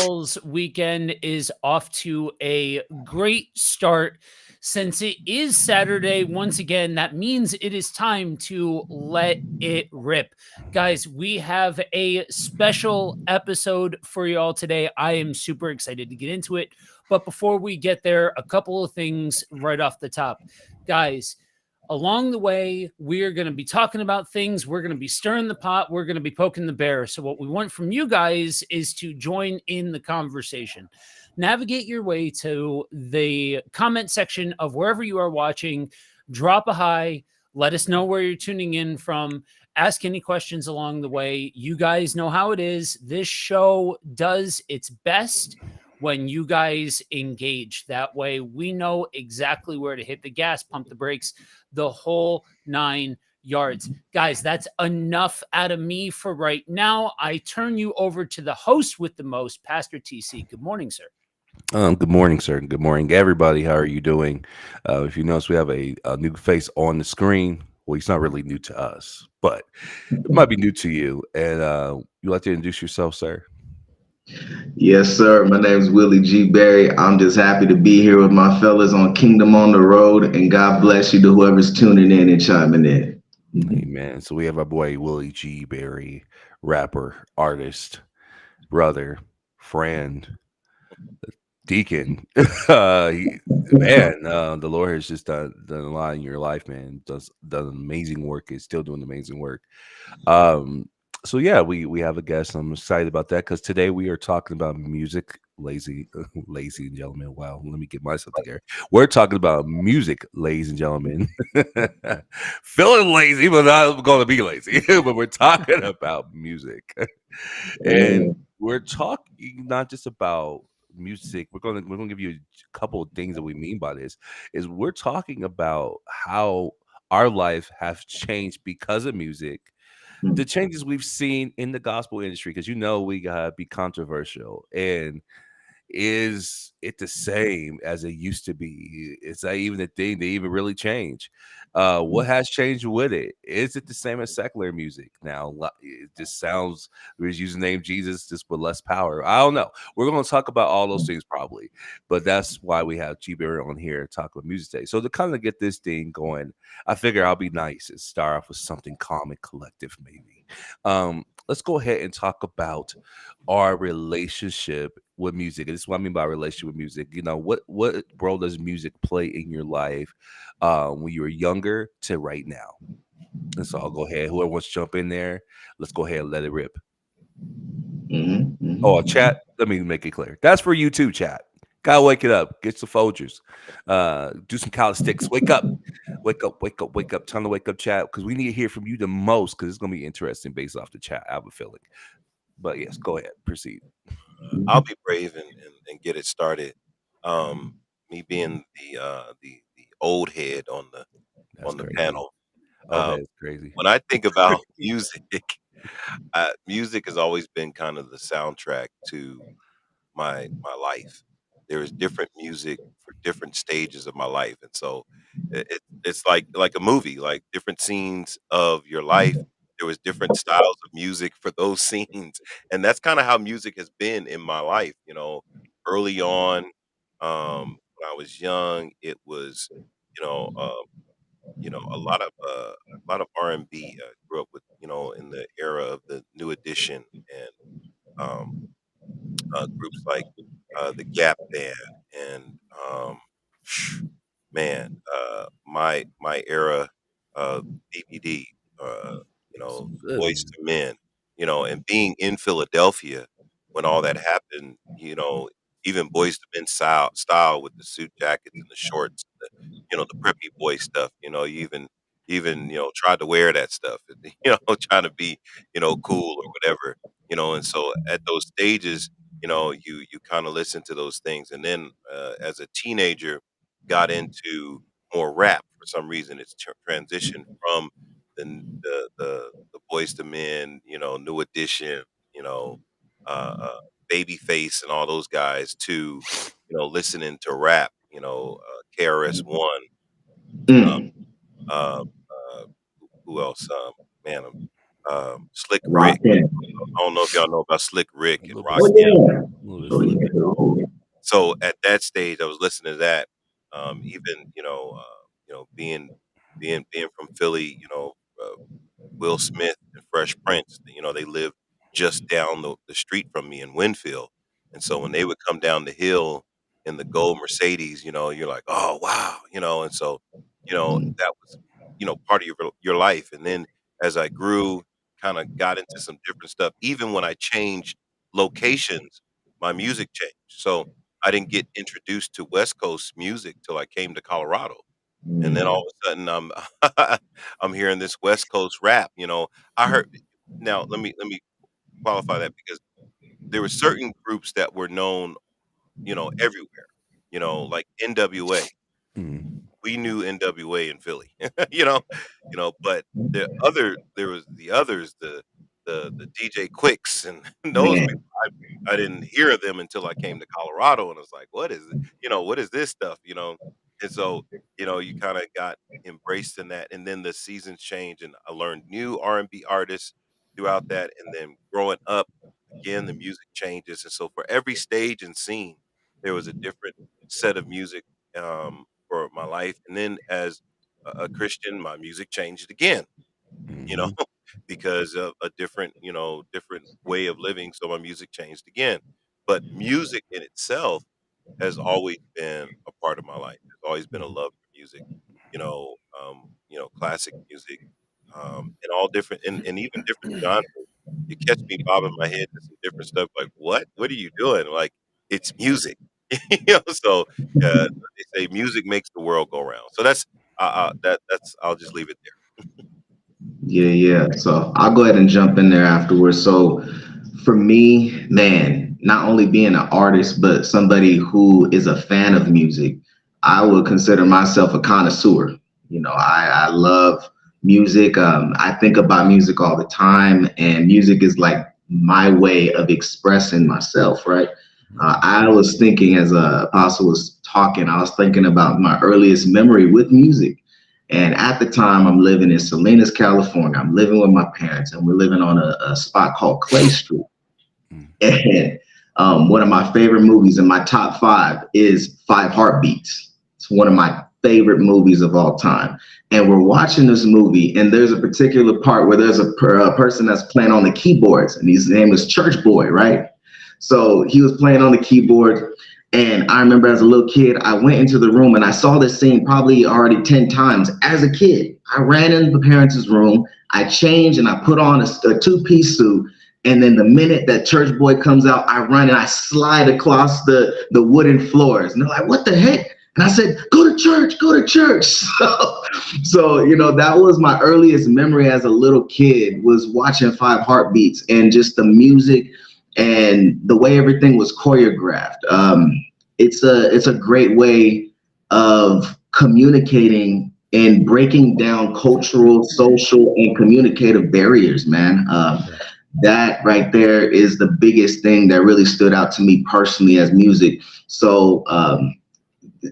y'all's weekend is off to a great start. Since it is Saturday, once again, that means it is time to let it rip. Guys, we have a special episode for y'all today. I am super excited to get into it. But before we get there, a couple of things right off the top. Guys, along the way, we're going to be talking about things. We're going to be stirring the pot. We're going to be poking the bear. So, what we want from you guys is to join in the conversation. Navigate your way to the comment section of wherever you are watching. Drop a hi. Let us know where you're tuning in from. Ask any questions along the way. You guys know how it is. This show does its best when you guys engage. That way, we know exactly where to hit the gas, pump the brakes, the whole 9 yards. Guys, that's enough out of me for right now. I turn you over to the host with the most, Pastor TC. Good morning, sir. Good morning, sir. Good morning, everybody. How are you doing? If you notice, we have a new face on the screen. Well, he's not really new to us, but it might be new to you. And you like to introduce yourself, sir? Yes, sir. My name is Willie G. Berry. I'm just happy to be here with my fellas on Kingdom on the Road, and God bless you to whoever's tuning in and chiming in. Amen. So we have our boy Willie G. Berry, rapper, artist, brother, friend, deacon. The Lord has just done a lot in your life, man. Done amazing work. Is still doing amazing work. Um, so yeah, we have a guest. I'm excited about that because today we are talking about music, ladies and gentlemen. Wow, let me get myself together. We're talking about music, ladies and gentlemen. Feeling lazy, but not going to be lazy. But we're talking about music, and we're talking not just about music. We're gonna give you a couple of things that we mean by this. Is we're talking about how our life have changed because of music, the changes we've seen in the gospel industry, because we gotta be controversial. And is it the same as it used to be? Is that even a thing? They even really change? What has changed with it? Is it the same as secular music now? It just sounds, we're just using the name Jesus just with less power. I don't know. We're going to talk about all those things probably, but that's why we have G Barry on here to talk about music today. So to kind of get this thing going, I figure I'll be nice and start off with something calm and collective, maybe. Let's go ahead and talk about our relationship with music. And this is what I mean by relationship with music. What role does music play in your life when you were younger to right now? And so I'll go ahead. Whoever wants to jump in there, let's go ahead and let it rip. Oh, chat. Let me make it clear. That's for you too, chat. Gotta wake it up. Get some Folgers. Do some calisthenics. Wake up. Wake up. Wake up. Wake up. Time to wake up, chat, because we need to hear from you the most, because it's gonna be interesting based off the chat. I have a feeling. But yes, go ahead. Proceed. I'll be brave and get it started. Me being the old head on the That's crazy. panel. Oh, that's crazy. When I think about music, music has always been kind of the soundtrack to my life. There is different music for different stages of my life, and so it's like a movie, like different scenes of your life. There was different styles of music for those scenes, and that's kind of how music has been in my life. Early on, when I was young, it was you know um, a lot of R&B. Grew up with in the era of the New Edition and um, groups like the Gap Band and man, my era, BBD, Boys to Men, and being in Philadelphia when all that happened, even Boys to Men style with the suit jackets and the shorts, the preppy boy stuff, you even tried to wear that stuff, trying to be, cool or whatever, and so at those stages, you kind of listen to those things, and then as a teenager, got into more rap for some reason. It's transitioned from the Boys to Men, New Edition, you know, Babyface, and all those guys to listening to rap. KRS-One, uh, uh, who else? Man, Slick Rick. Rockin'. I don't know if y'all know about Slick Rick A and little bit. Oh Rakim. yeah. A little bit Oh So at that stage, I was listening to that. Even being from Philly, Will Smith and Fresh Prince, they lived just down the street from me in Winfield. And so when they would come down the hill in the gold Mercedes, you're like, oh wow, and so, that was, part of your life. And then as I grew, kind of got into some different stuff, even when I changed locations, my music changed. So I didn't get introduced to West Coast music till I came to Colorado. And then all of a sudden I'm hearing this West Coast rap, I heard now let me qualify that because there were certain groups that were known, everywhere, like NWA. Mm. We knew NWA in Philly, but there was the others, the DJ Quicks and those Man, people. I didn't hear them until I came to Colorado, and I was like, "What is it? What is this stuff?" And so, you kind of got embraced in that, and then the seasons change, and I learned new R&B artists throughout that, and then growing up, again, the music changes, and so for every stage and scene, there was a different set of music for my life, and then as a Christian, my music changed again, you know, Mhm. because of a different, different way of living. So my music changed again. But music in itself has always been a part of my life. There's always been a love for music, classic music, and all different, and even different genres. You catch me bobbing my head to some different stuff. Like, what? What are you doing? Like, it's music, So they say music makes the world go round. So that's I'll just leave it there. yeah, yeah. So I'll go ahead and jump in there afterwards. So for me, man, not only being an artist, but somebody who is a fan of music, I would consider myself a connoisseur. I love music. I think about music all the time, and music is like my way of expressing myself, right? I was thinking as Apostle was talking, I was thinking about my earliest memory with music. And at the time, I'm living in Salinas, California. I'm living with my parents, and we're living on a spot called Clay Street. Mm. And one of my favorite movies in my top five is Five Heartbeats. It's one of my favorite movies of all time. And we're watching this movie, and there's a particular part where there's a person that's playing on the keyboards, and his name is Church Boy, right? So he was playing on the keyboard. And I remember as a little kid, I went into the room and I saw this scene probably already 10 times as a kid. I ran into the parents' room, I changed and I put on a two-piece suit. And then the minute that Church Boy comes out, I run and I slide across the wooden floors. And they're like, what the heck? And I said, go to church, go to church. So, that was my earliest memory as a little kid, was watching Five Heartbeats and just the music and the way everything was choreographed. It's a great way of communicating and breaking down cultural, social, and communicative barriers, man. That right there is the biggest thing that really stood out to me personally as music. So,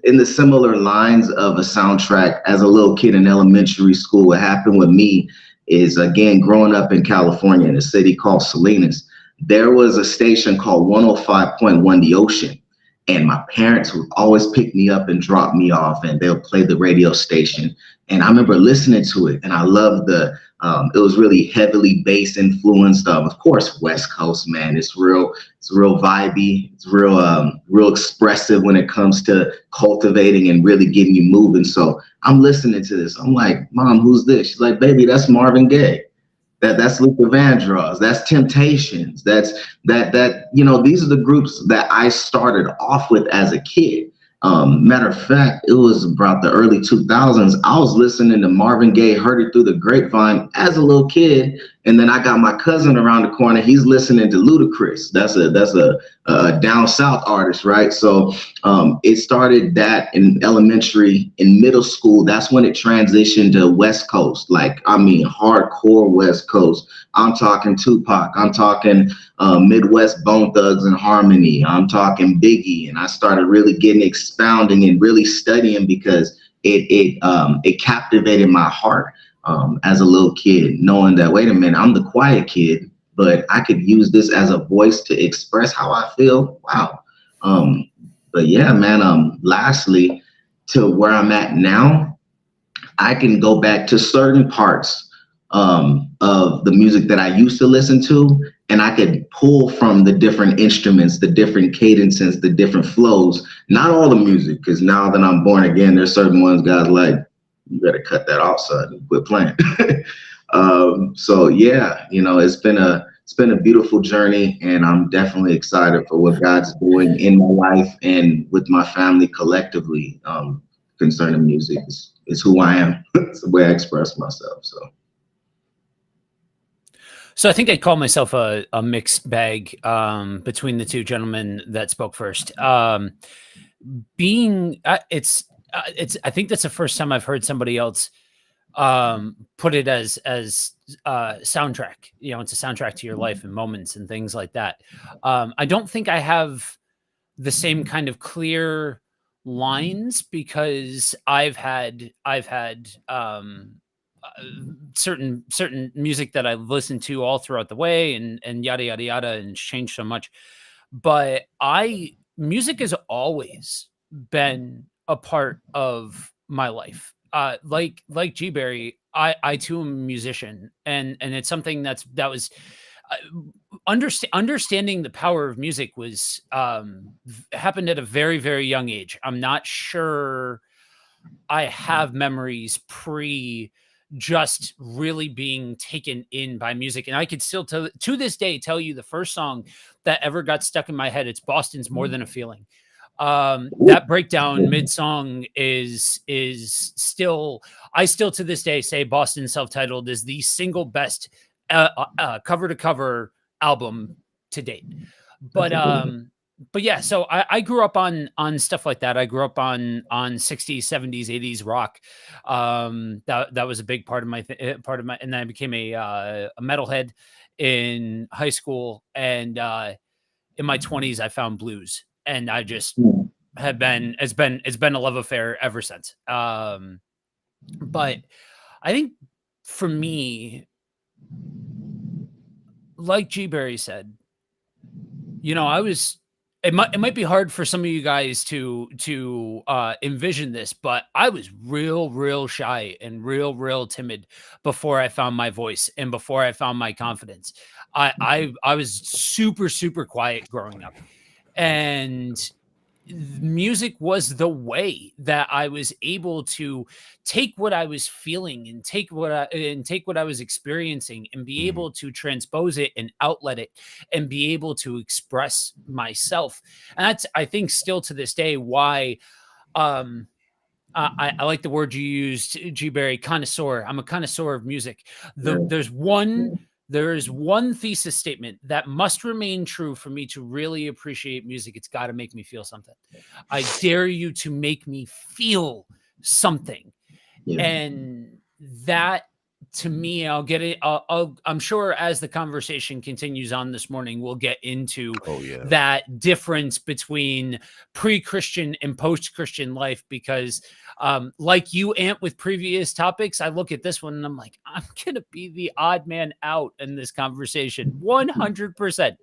in the similar lines of a soundtrack, as a little kid in elementary school, what happened with me is, again, growing up in California in a city called Salinas, there was a station called 105.1 The Ocean. And my parents would always pick me up and drop me off, and they'll play the radio station. And I remember listening to it, and I loved it was really heavily bass influenced. Of course, West Coast, man, it's real vibey. It's real expressive when it comes to cultivating and really getting you moving. So I'm listening to this. I'm like, Mom, who's this? She's like, baby, that's Marvin Gaye. That's Luther Vandross. That's Temptations. These are the groups that I started off with as a kid. Matter of fact, it was about the early 2000s. I was listening to Marvin Gaye, heard it through the grapevine as a little kid, and then I got my cousin around the corner. He's listening to Ludacris. That's a down south artist, right? So it started that in elementary. In middle school, that's when it transitioned to West Coast. Like, I mean, hardcore West Coast. I'm talking Tupac. I'm talking Midwest Bone Thugs and Harmony. I'm talking Biggie, and I started really getting expounding and really studying because it captivated my heart as a little kid, knowing that, wait a minute, I'm the quiet kid, but I could use this as a voice to express how I feel. Wow. But yeah, man. Lastly, to where I'm at now, I can go back to certain parts of the music that I used to listen to, and I could pull from the different instruments, the different cadences, the different flows. Not all the music, because now that I'm born again, there's certain ones guys like, you better cut that off, son, and quit playing. So yeah, it's been a beautiful journey, and I'm definitely excited for what God's doing in my life and with my family collectively. Concerning music is who I am. It's the way I express myself. So I think I'd call myself a mixed bag between the two gentlemen that spoke first. Being it's I think that's the first time I've heard somebody else put it as soundtrack. It's a soundtrack to your life and moments and things like that. I don't think I have the same kind of clear lines because I've had certain music that I've listened to all throughout the way and yada yada yada, and it's changed so much. But music has always been a part of my life. Like G Berry, I too am a musician, and it's something that was understanding the power of music was happened at a very very young age. I'm not sure I have memories pre just really being taken in by music, and I could still to this day tell you the first song that ever got stuck in my head. It's Boston's More Than a Feeling. That breakdown mid song is still, I still to this day say Boston Self-Titled is the single best cover to cover album to date. But yeah, so I grew up on stuff like that. I grew up on 60s, 70s, 80s rock. That was a big part of my and then I became a metalhead in high school, and in my 20s I found blues, and I just it's been a love affair ever since. But I think for me, like G Berry said, it might be hard for some of you guys to envision this, but I was real shy and real timid before I found my voice and before I found my confidence. I was super quiet growing up, and music was the way that I was able to take what I was feeling and take what I was experiencing and be able to transpose it and outlet it and be able to express myself. And that's, I think, still to this day why I like the word you used, G Berry, connoisseur. I'm a connoisseur of music. There is one thesis statement that must remain true for me to really appreciate music. It's got to make me feel something. I dare you to make me feel something. Yeah. And that, to me, I'll get it. I'm sure as the conversation continues on this morning, we'll get into that difference between pre-Christian and post-Christian life, because like you, Ant, with previous topics, I look at this one and I'm like, I'm going to be the odd man out in this conversation 100%.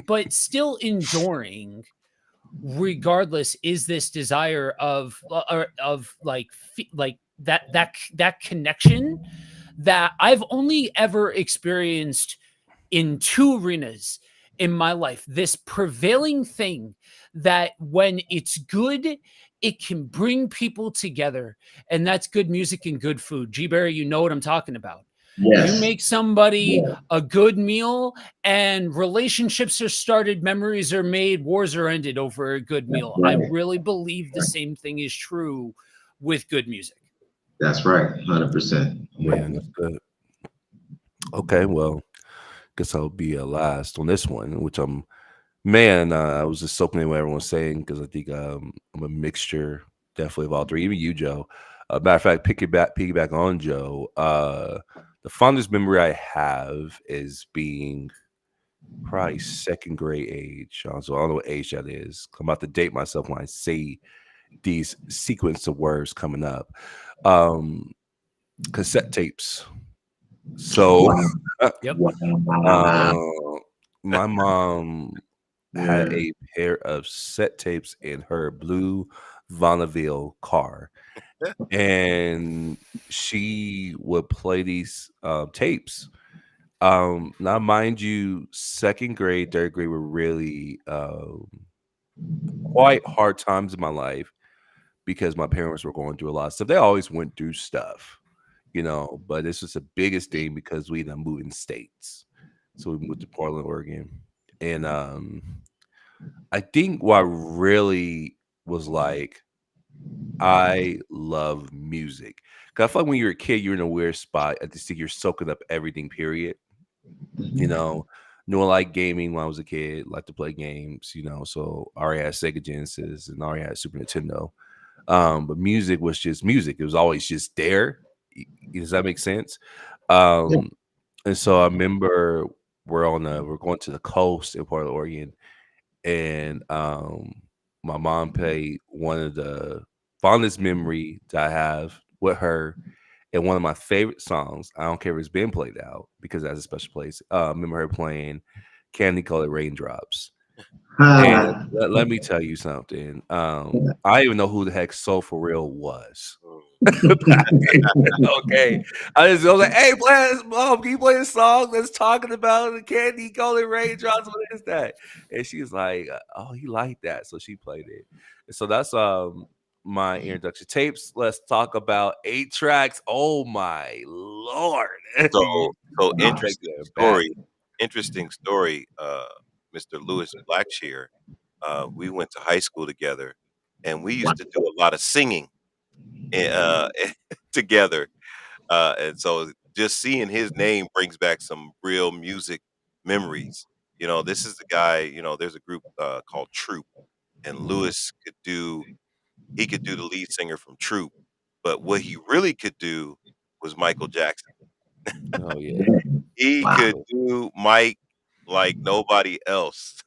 But still enduring regardless is this desire of like that connection that I've only ever experienced in two arenas in my life. This prevailing thing that when it's good, it can bring people together, and that's good music and good food. G Berry, you know what I'm talking about. Yes. You make somebody a good meal and relationships are started, memories are made, wars are ended over a good meal. Right. I really believe the same thing is true with good music. That's right. 100%. Man, that's good. Okay, well, guess I'll be last on this one, which I was just soaking in what everyone's saying, because I think I'm a mixture definitely of all three, even you, Joe. Matter of fact, piggyback on Joe. The fondest memory I have is being probably second grade age. So I don't know what age that is. I'm about to date myself when I say these sequence of words coming up. Cassette tapes. So my mom had Yeah. a pair of set tapes in her blue Bonneville car, and she would play these tapes. Now, mind you, second grade, third grade were really quite hard times in my life because my parents were going through a lot of stuff. They always went through stuff, but this was the biggest thing because we done moved in states. So we moved to Portland, Oregon. And I think what really was like, I love music. Cause I feel like when you're a kid, you're in a weird spot. I just think you're soaking up everything, period. You Mhm. know, knew I like gaming when I was a kid, like to play games, so I already had Sega Genesis and I already had Super Nintendo. But music was just music. It was always just there. Does that make sense? Yeah. Um, and so I remember we're going to the coast in Portland, Oregon, and my mom played one of the fondest memory that I have with her, and one of my favorite songs. I don't care if it's been played out because it has a special place. I remember her playing "Candy Colored Raindrops." And Ah, let me tell you something. I didn't even know who the heck Soul for Real was. Mm. Okay. I was like, "Hey, play this, mom, can you play a song that's talking about the candy colored raindrops? What is that?" And she's like, "Oh, you like that." So she played it. And so that's my introduction tapes. Let's talk about 8 tracks. Oh my lord. So You so you take interesting that back. story. Interesting story. Mr. Lewis Blackshear. We went to high school together, and we wow. used to do a lot of singing together. And so just seeing his name brings back some real music memories. This is the guy. There's a group called Troop, and Lewis he could do the lead singer from Troop, but what he really could do was Michael Jackson. Oh yeah. Yeah. He Wow. could do Mike like nobody else.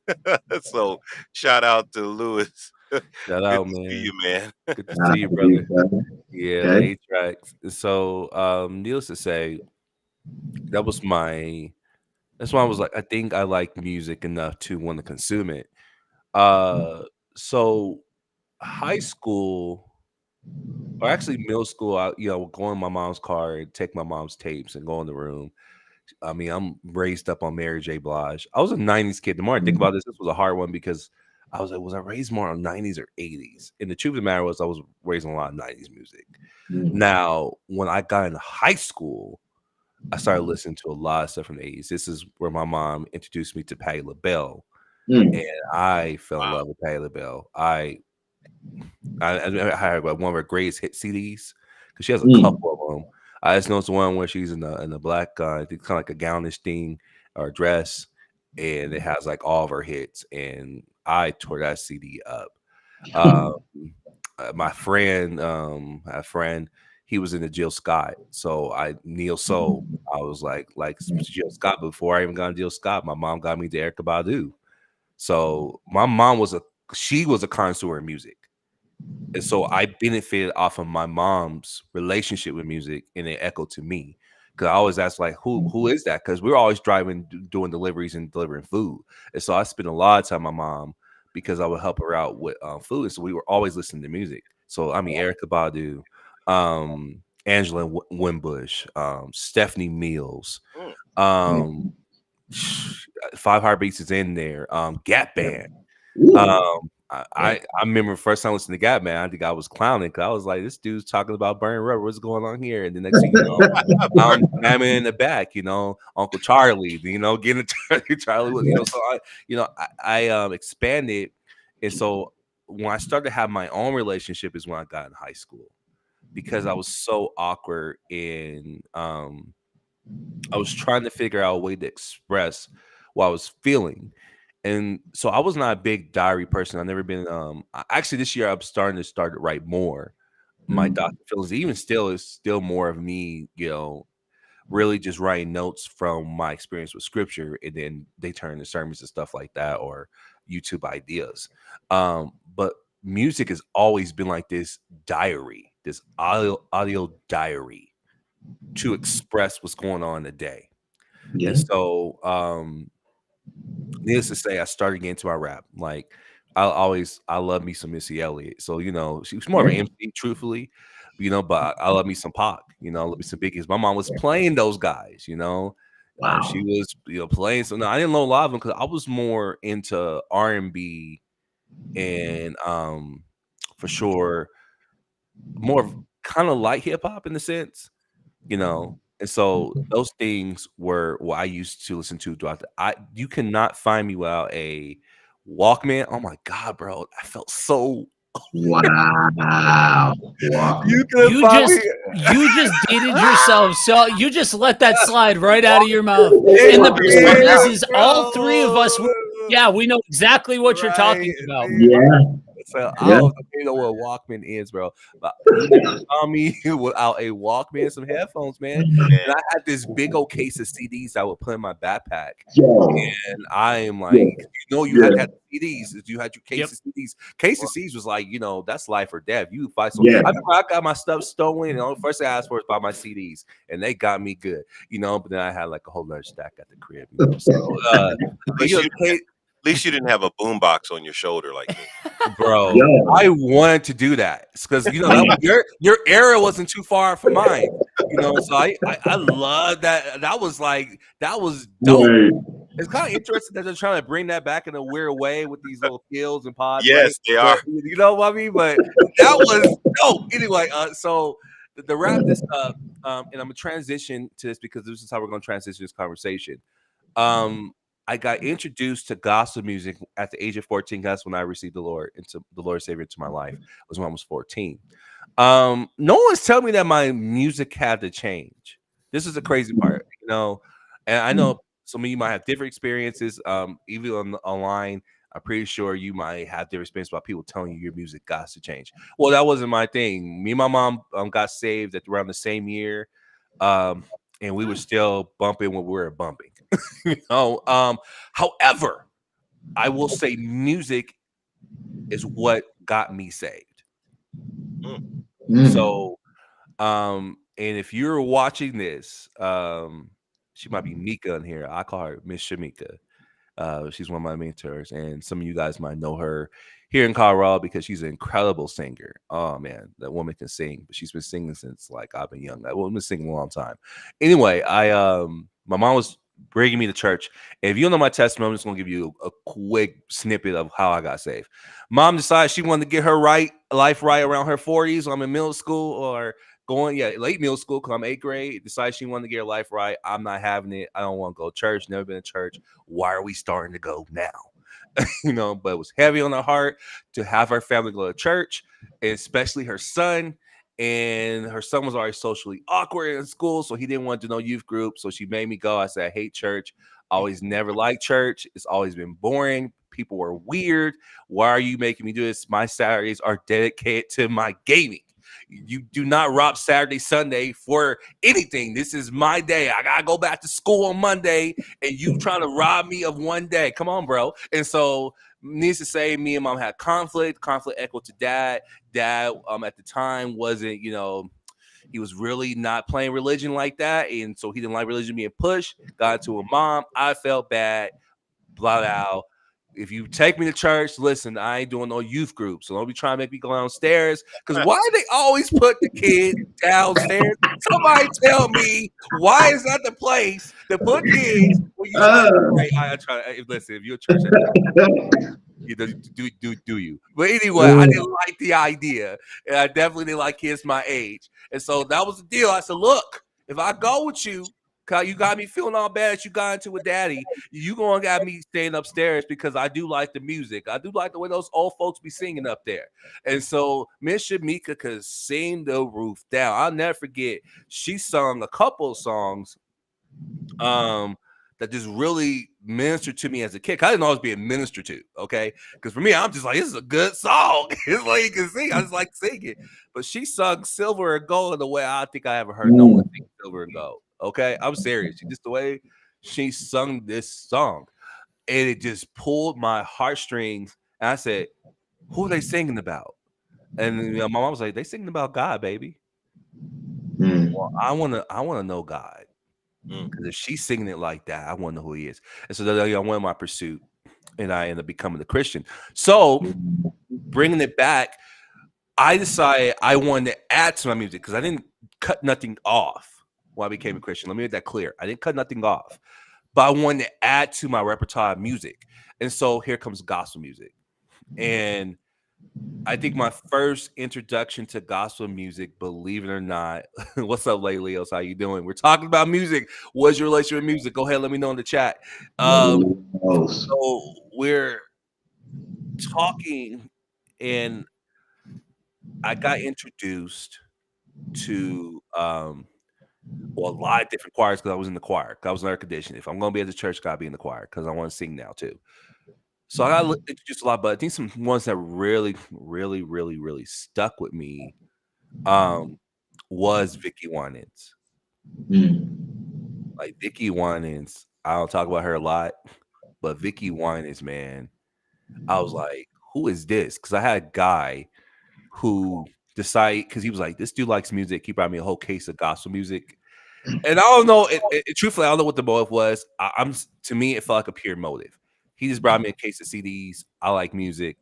So shout out to Lewis. Shout Good out, to see man. you, man. Good to Ah, see you, you, brother. brother. Yeah, the Okay. 8 tracks. So, needless to say, that was my. That's why I was like, I think I like music enough to want to consume it. So high school, or actually middle school, I would go in my mom's car and take my mom's tapes and go in the room. I mean, I'm raised up on Mary J. Blige. I was a '90s kid. The more I think about this was a hard one because I was like, was I raised more on '90s or '80s? And the truth of the matter was, I was raised on a lot of '90s music. Mm, Now, when I got into high school, I started listening to a lot of stuff from the '80s. This is where my mom introduced me to Patti LaBelle, and mm, I fell in Wow. love with Patti LaBelle. I had like one of her greatest hit CDs because she has a mm. couple of them. I just noticed the one where she's in the black, I think kind of like a gownish thing or dress, and it has like all of her hits, and I tore that CD up. Um, my friend, a friend, he was into Jill Scott, so I Neil Soul. I was like Jill Scott before I even got into Jill Scott. My mom got me to Erica Badu, so my mom was a connoisseur in music. And so I benefited off of my mom's relationship with music, and it echoed to me. Cause I always ask like, who is that? Because we're always driving, doing deliveries and delivering food. And so I spent a lot of time with my mom because I would help her out with food. And so we were always listening to music. So I mean, Erica Badu, Angela Wimbush, Stephanie Mills, Mm. um, Five Heartbeats is in there, Gap Band. Ooh. I remember first time listening to Gap Man, I think I was clowning because I was like, "This dude's talking about burning rubber. What's going on here?" And the next thing you know, I'm jamming in the back. Uncle Charlie. Getting Charlie. So I expanded, and so when I started to have my own relationship is when I got in high school because I was so awkward and I was trying to figure out a way to express what I was feeling. And so I was not a big diary person. I've never been actually this year I'm starting to write more. My Mm, Dr. Phil's even still is still more of me, really just writing notes from my experience with scripture, and then they turn into sermons and stuff like that or YouTube ideas. But music has always been like this diary, this audio diary to express what's going on in the day. And yeah. so, Needless to say, I started getting into my rap. Like I love me some Missy Elliott. So she was more of Yeah. an MC, truthfully. But I love me some Pac. I love me some Biggie. My mom was playing those guys. She Wow. was playing. So no, I didn't know a lot of them because I was more into R&B and for sure more of kind of light hip hop in the sense. And so those things were what I used to listen to throughout you cannot find me without a Walkman. Oh my God, bro. I felt so Wow. you Walkman. couldn't find me. You just dated yourself. So you just let that slide right out of your mouth. And the best part Yeah, is all three of us yeah, we know exactly what you're right. talking about. Yeah. So I Yeah. don't even know what a Walkman is, bro. But you never saw me without a Walkman and some headphones, man. And Man, I had this big old case of CDs I would put in my backpack. Yo. And I am Yeah. like, you had to Yeah. have CDs. You had your Yep. case of CDs. Case of CDs was like, that's life or death. You fight. So Yeah. I remember I got my stuff stolen, and the first thing I asked for was buy my CDs, and they got me good. But then I had like a whole other stack at the crib. So, at but least you the at least you didn't have a boombox on your shoulder like me. bro, Yo. I wanted to do that because that your era wasn't too far from mine. So I love that. That was dope. Right. It's kind of interesting that they're trying to bring that back in a weird way with these little pills and pods, right? Yes, they But are. you know what I mean? But that was dope. Anyway, so to wrap this up, and I'm gonna transition to this because this is how we're gonna transition this conversation. Um, I got introduced to gospel music at the age of 14. That's when I received the Lord Savior into my life. Was when I was 14. No one's telling me that my music had to change. This is the crazy part. And I know some of you might have different experiences. Even online, I'm pretty sure you might have different experience about people telling you your music got to change. Well, that wasn't my thing. Me and my mom got saved at around the same year. Um, and we were still bumping when we were bumping. However, I will say music is what got me saved. Mm. So, and if you're watching this, she might be Mika in here. I call her Miss Shamika. She's one of my mentors, and some of you guys might know her here in Colorado because she's an incredible singer. Oh man, that woman can sing, but she's been singing since like I've been young. That woman's been singing a long time. Anyway, my mom was bringing me to church. And if you don't know my testimony, I'm just gonna give you a quick snippet of how I got saved. Mom decided she wanted to get her life right around her 40s. I'm in middle school or late middle school because I'm 8th grade. Decided she wanted to get her life right. I'm not having it. I don't want to go to church. Never been to church. Why are we starting to go now? But it was heavy on her heart to have her family go to church, and especially her son. And her son was already socially awkward in school, so he didn't want to do no youth group. So she made me go. I said, I hate church. Always never liked church. It's always been boring. People were weird. Why are you making me do this? My Saturdays are dedicated to my gaming. You do not rob Saturday, Sunday for anything. This is my day. I gotta go back to school on Monday, and you trying to rob me of one day. Come on, bro. And so, needs to say, me and mom had conflict. Conflict echoed to dad. Dad, at the time, wasn't he was really not playing religion like that, and so he didn't like religion being pushed. Got to a mom. I felt bad. Blah blah. If you take me to church, listen, I ain't doing no youth group. So don't be trying to make me go downstairs. Because why do they always put the kids downstairs? Somebody tell me why is that the place to put kids when you supposed to pray? I try. Listen, if you're a church, you do you? But anyway, I didn't like the idea, and I definitely didn't like kids my age. And so that was the deal. I said, look, if I go with you, cause you got me feeling all bad that you got into with daddy, you gonna got me staying upstairs because I do like the music. I do like the way those old folks be singing up there. And so Miss Shamika could sing the roof down. I'll never forget. She sung a couple of songs that just really ministered to me as a kid. I didn't always be a minister to, okay? Because for me, I'm just like, this is a good song. It's like you can sing. I just like singing. But she sung Silver and Gold in the way I think I ever heard no one sing Silver and Gold. Okay, I'm serious. Just the way she sung this song, and it just pulled my heartstrings. And I said, "Who are they singing about?" And my mom was like, "They singing about God, baby." Well, I wanna know God. Mm. Because if she's singing it like that, I want to know who he is. And so I went my pursuit, and I ended up becoming a Christian. So bringing it back, I decided I wanted to add to my music because I didn't cut nothing off when I became a Christian. Let me make that clear. I didn't cut nothing off, but I wanted to add to my repertoire of music. And so here comes gospel music. And I think my first introduction to gospel music, believe it or not, what's up, Leos? How you doing? We're talking about music. What's your relationship with music? Go ahead, let me know in the chat. So we're talking, and I got introduced to a lot of different choirs because I was in the choir. I was in air conditioning. If I'm going to be at the church, got to be in the choir because I want to sing now too. So I got introduced a lot, but I think some ones that really, really, really, really stuck with me was Vicky Winans. Like Vicky Winans, I don't talk about her a lot, but Vicky Winans, man, I was like, who is this? Because I had a guy who decided, because he was like, this dude likes music. He brought me a whole case of gospel music. And I don't know, truthfully, I don't know what the motive was. To me, it felt like a pure motive. He just brought me a case of CDs. I like music.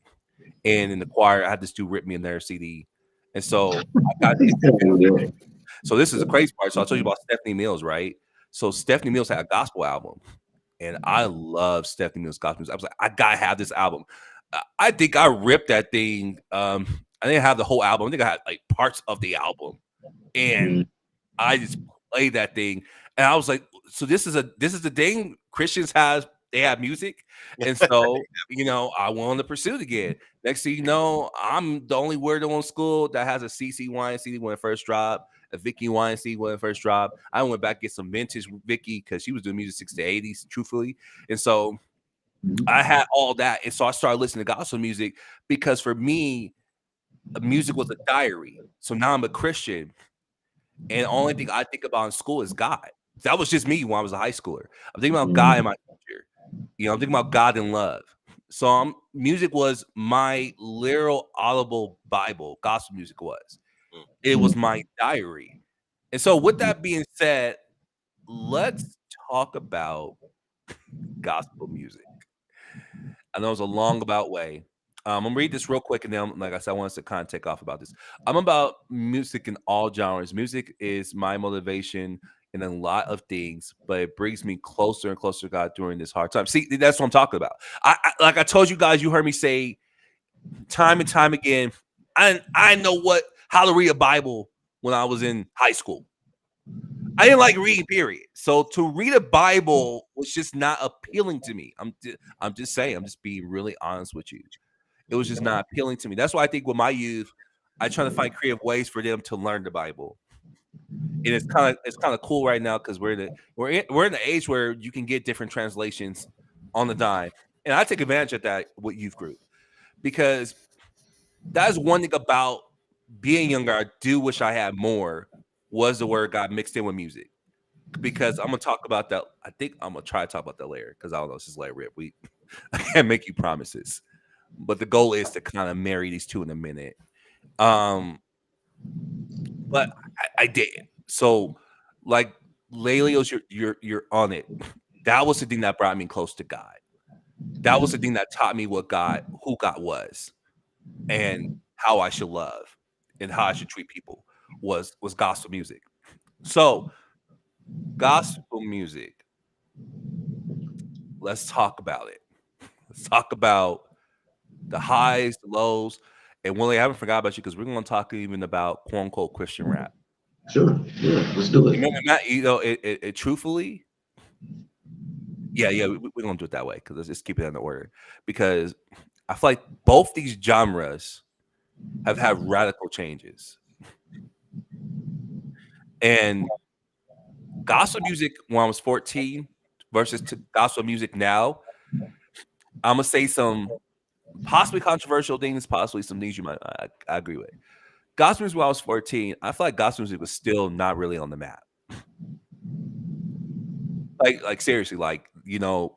And in the choir, I had this dude rip me in their CD. And so I got so this is the crazy part. So I told you about Stephanie Mills, right? So Stephanie Mills had a gospel album. And I love Stephanie Mills' gospel music. I was like, I gotta have this album. I think I ripped that thing. I didn't have the whole album. I think I had like parts of the album. And I just played that thing, and I was like, "So this is the thing Christians they have music," and so I went on the pursuit again. Next thing you know, I'm the only weirdo in school that has a CC Wine CD when it first dropped, a Vicky Wine CD when it first dropped. I went back to get some vintage Vicky because she was doing music 60s to 80s, truthfully, and so I had all that, and so I started listening to gospel music because for me, music was a diary. So now I'm a Christian. And the only thing I think about in school is God. That was just me when I was a high schooler. I'm thinking about God and my teacher. I'm thinking about God and love. So music was my literal audible Bible. Gospel music was. It was my diary. And so with that being said, let's talk about gospel music. I know it was a long about way. I'm gonna read this real quick, and then, like I said, I want us to kind of take off about this. I'm about music in all genres. Music is my motivation in a lot of things, but it brings me closer and closer to God during this hard time. See, that's what I'm talking about. Like I told you guys, you heard me say time and time again. I know how to read a Bible when I was in high school. I didn't like reading, period. So to read a Bible was just not appealing to me. I'm just saying. I'm just being really honest with you. It was just not appealing to me. That's why I think with my youth, I try to find creative ways for them to learn the Bible. And it's kind of cool right now because we're in the age where you can get different translations on the dime, and I take advantage of that with youth group because that's one thing about being younger. I do wish I had more. Was the word God mixed in with music? Because I'm gonna talk about that. I think I'm gonna try to talk about that later because I don't know. This is later rip. I can't make you promises, but the goal is to kind of marry these two in a minute. But I didn't. So, like Lelios, you're on it. That was the thing that brought me close to God. That was the thing that taught me who God was, and how I should love, and how I should treat people. Was gospel music. So, gospel music. Let's talk about it. Let's talk about the highs, the lows, and Willie, I haven't forgot about you because we're going to talk even about quote unquote Christian rap. Sure, let's do it. Remember, Matt, it truthfully, yeah, we're going to do it that way because let's just keep it in the order because I feel like both these genres have had radical changes, and gospel music when I was 14 versus gospel music now, I'm gonna say some possibly controversial things, possibly some things you might I agree with. Gospel music when I was 14, I feel like gospel music was still not really on the map. Like seriously,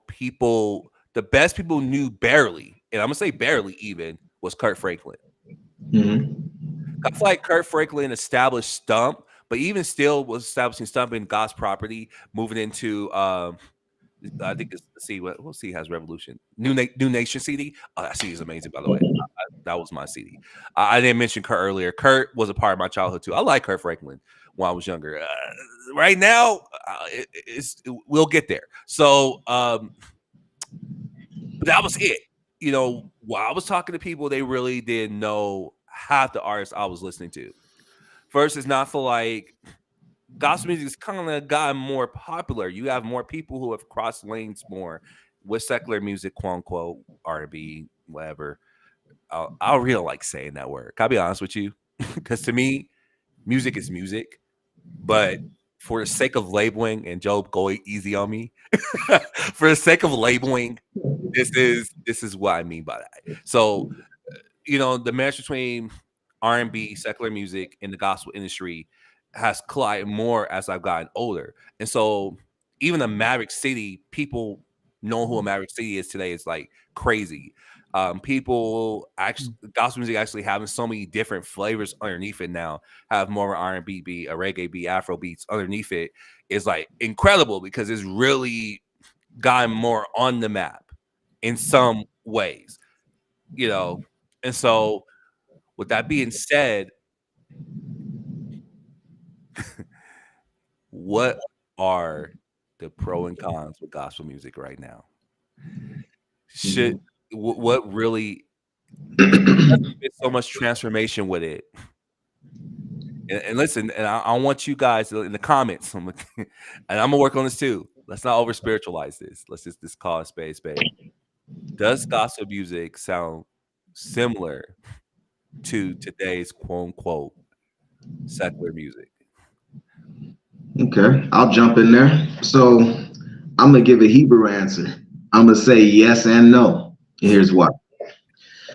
people, the best people knew barely, and I'm gonna say barely even, was Kurt Franklin. Mm-hmm. I feel like Kurt Franklin established Stump, but even still was establishing stumping God's property, moving into I think it's what CD has Revolution. New Nation CD. Oh, that CD is amazing, by the way. That was my CD. I didn't mention Kurt earlier. Kurt was a part of my childhood too. I like Kurt Franklin when I was younger. Right now, we'll get there. So, but that was it. While I was talking to people, they really didn't know half the artists I was listening to. First, it's not for like gospel music has kind of gotten more popular. You have more people who have crossed lanes more with secular music, quote unquote, R&B, whatever. I really like saying that word. Can I be honest with you? Because to me, music is music. But for the sake of labeling, and Job, go easy on me. For the sake of labeling, this is what I mean by that. So, the match between R&B, secular music, and the gospel industry has collided more as I've gotten older. And so even a Maverick City, people know who a Maverick City is today. It's like crazy. People actually, gospel music actually having so many different flavors underneath it now, have more R&B beat, a reggae beat, Afro beats underneath it is like incredible because it's really gotten more on the map in some ways, And so with that being said, what are the pros and cons with gospel music right now? What really there's so much transformation with it? And listen, and I want you guys in the comments, and I'm gonna work on this too. Let's not over spiritualize this. Let's just call it spade. Does gospel music sound similar to today's quote unquote secular music? Okay, I'll jump in there. So I'm gonna give a Hebrew answer. I'm gonna say yes and no. Here's why.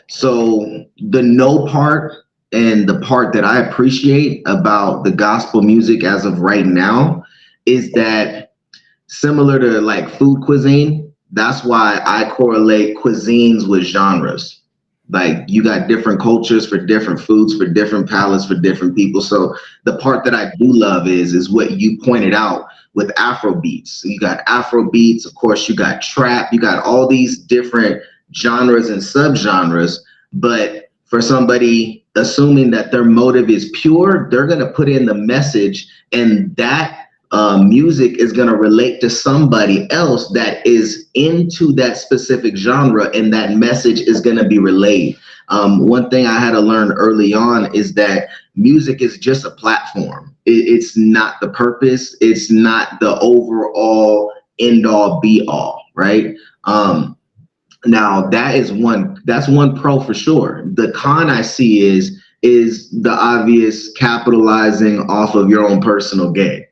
So the no part and the part that I appreciate about the gospel music as of right now is that similar to like food cuisine, that's why I correlate cuisines with genres. Like you got different cultures for different foods, for different palates, for different people. So the part that I do love is what you pointed out with Afro beats. So you got Afro beats, of course, you got trap, you got all these different genres and subgenres. But for somebody assuming that their motive is pure, they're going to put in the message, and that music is going to relate to somebody else that is into that specific genre, and that message is going to be relayed. One thing I had to learn early on is that music is just a platform. It's not the purpose. It's not the overall end all be all, right? Now that's one pro for sure. The con I see is the obvious capitalizing off of your own personal gain.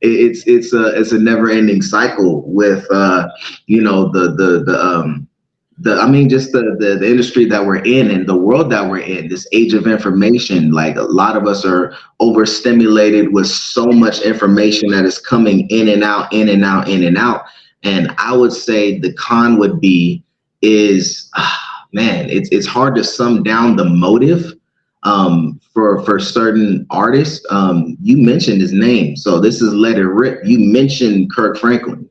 It's a never ending cycle with the industry that we're in and the world that we're in, this age of information. Like a lot of us are overstimulated with so much information that is coming in and out, in and out, in and out. And I would say the con would be it's hard to sum down the motive for certain artists. You mentioned his name, so this is Let It Rip. You mentioned Kirk Franklin.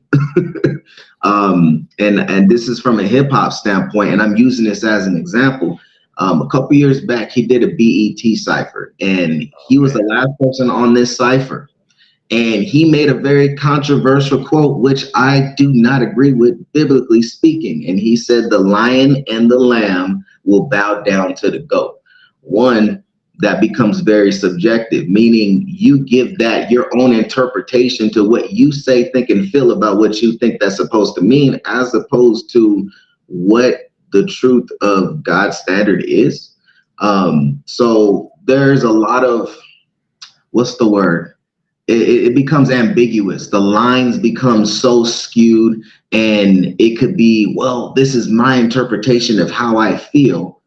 And this is from a hip hop standpoint, and I'm using this as an example. A couple years back, he did a BET cipher, and he was the last person on this cipher. And he made a very controversial quote, which I do not agree with, biblically speaking. And he said, the lion and the lamb will bow down to the goat. One, that becomes very subjective, meaning you give that your own interpretation to what you say, think, and feel about what you think that's supposed to mean, as opposed to what the truth of God's standard is. So there's a lot of, what's the word? It becomes ambiguous. The lines become so skewed, and it could be, well, this is my interpretation of how I feel.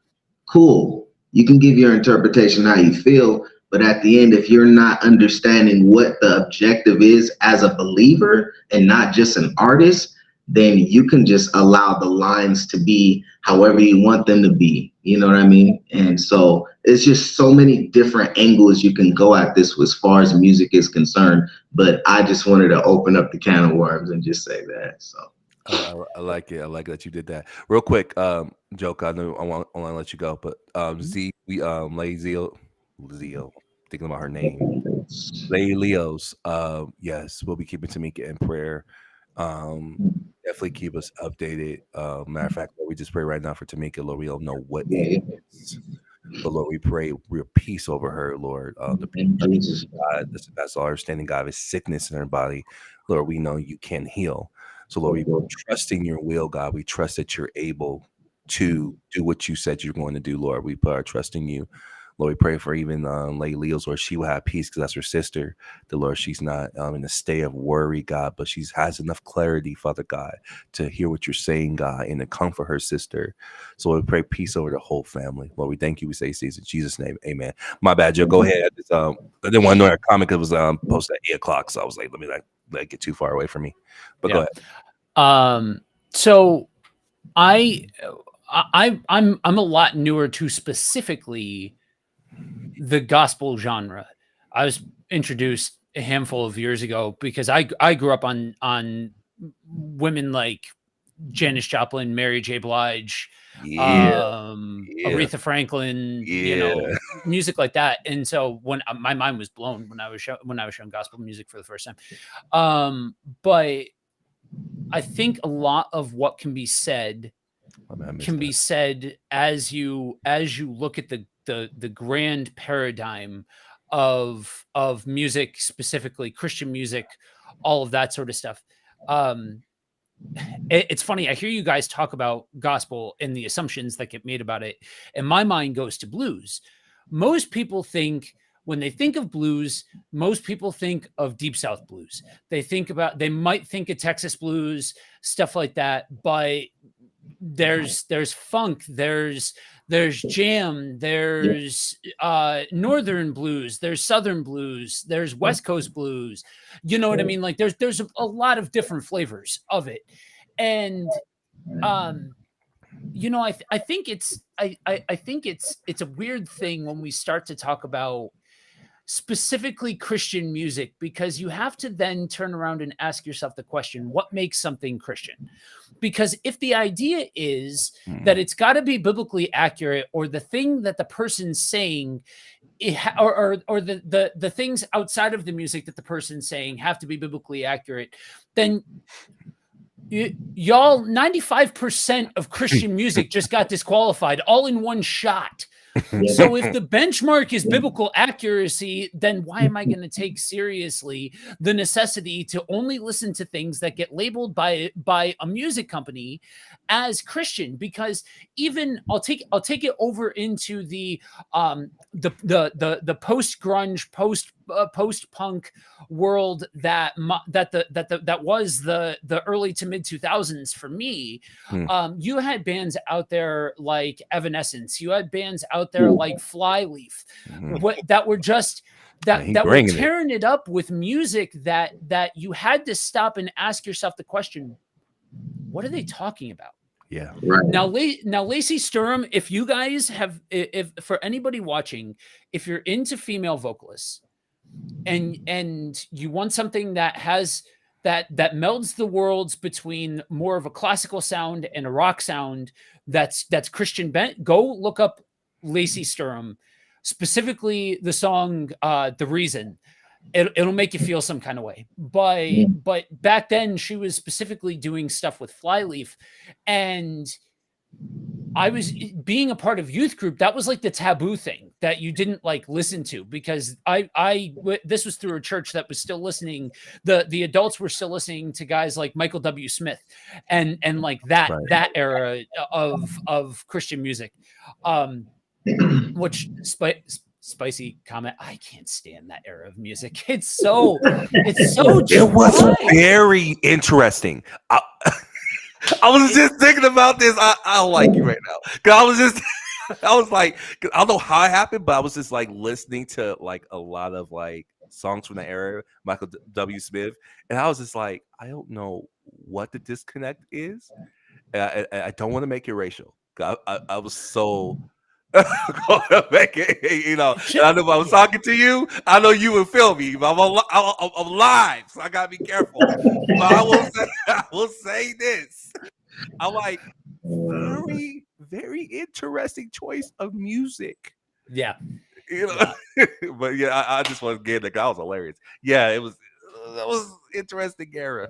Cool. You can give your interpretation how you feel, but at the end, if you're not understanding what the objective is as a believer and not just an artist, then you can just allow the lines to be however you want them to be. You know what I mean? And so it's just so many different angles you can go at this as far as music is concerned. But I just wanted to open up the can of worms and just say that. So I like it. I like that you did that. Real quick, joke. I know I want to let you go, but Z, we Lady Zio, thinking about her name, Lady Leo's. Yes, we'll be keeping Tamika in prayer. Definitely keep us updated. Matter of fact, we just pray right now for Tamika. Lord, we don't know what it is, but Lord, we pray real peace over her, Lord. The peace of Jesus. God, that's all understanding, God, is sickness in her body. Lord, we know you can heal. So, Lord, we trust in your will, God. We trust that you're able to do what you said you're going to do, Lord. We put our trust in you. Lord, we pray for even Lady Leo's, Lord, she will have peace because that's her sister. The Lord, she's not in a state of worry, God, but she has enough clarity, Father God, to hear what you're saying, God, and to comfort her sister. So we pray peace over the whole family. Lord, we thank you. We say these in Jesus' name. Amen. My bad, Joe. Go ahead. I didn't want to know that comment. It was posted at 8:00, so I was like, let me not let it get too far away from me. But go ahead. So I'm a lot newer to specifically the gospel genre. I was introduced a handful of years ago because I grew up on women like Janis Joplin, Mary J. Blige, Aretha Franklin, music like that. And so when my mind was blown when I was shown gospel music for the first time. But I think a lot of what can be said as you look at the grand paradigm of music, specifically Christian music, all of that sort of stuff. It's funny. I hear you guys talk about gospel and the assumptions that get made about it, and my mind goes to blues. Most people think when they think of blues, most people think of Deep South blues. They might think of Texas blues, stuff like that, but there's funk, there's jam, there's northern blues, there's southern blues, there's West Coast blues. You know what I mean? Like there's a lot of different flavors of it. And I think it's a weird thing when we start to talk about specifically Christian music, because you have to then turn around and ask yourself the question, what makes something Christian? Because if the idea is that it's got to be biblically accurate, or the thing that the person's saying, or the things outside of the music that the person's saying have to be biblically accurate, then y'all, 95% of Christian music just got disqualified all in one shot. So if the benchmark is biblical accuracy, then why am I going to take seriously the necessity to only listen to things that get labeled by a music company as Christian? Because even I'll take it over into the post grunge, post punk world that was the early to mid 2000s for me. You had bands out there like Evanescence, you had bands out there like Flyleaf, that were just that were tearing it up with music that you had to stop and ask yourself the question, what are they talking about? Yeah. Right. Now, Lacey Sturm, if you guys have, if for anybody watching, if you're into female vocalists and you want something that has that melds the worlds between more of a classical sound and a rock sound that's Christian bent, go look up Lacey Sturm, specifically the song The Reason. It'll make you feel some kind of way. But back then she was specifically doing stuff with Flyleaf, and I was being a part of youth group. That was like the taboo thing that you didn't like listen to, because this was through a church that was still listening. The adults were still listening to guys like Michael W. Smith and like that era of Christian music. Which spicy comment. I can't stand that era of music. It's so it was very interesting. I was just thinking about this. I don't like you right now. Cause I was like, I don't know how it happened, but I was just like listening to like a lot of like songs from the era, Michael W. Smith, and I was just like, I don't know what the disconnect is. And I don't want to make it racial. I was so gonna make it, and I know if I was Yeah. talking to you, I know you would feel me. But I'm live, so I gotta be careful. But I will say, I will say this. I like Um, very, very interesting choice of music. Yeah. You Yeah. know, but yeah, I just want to get that was hilarious. Yeah, it was that was interesting era.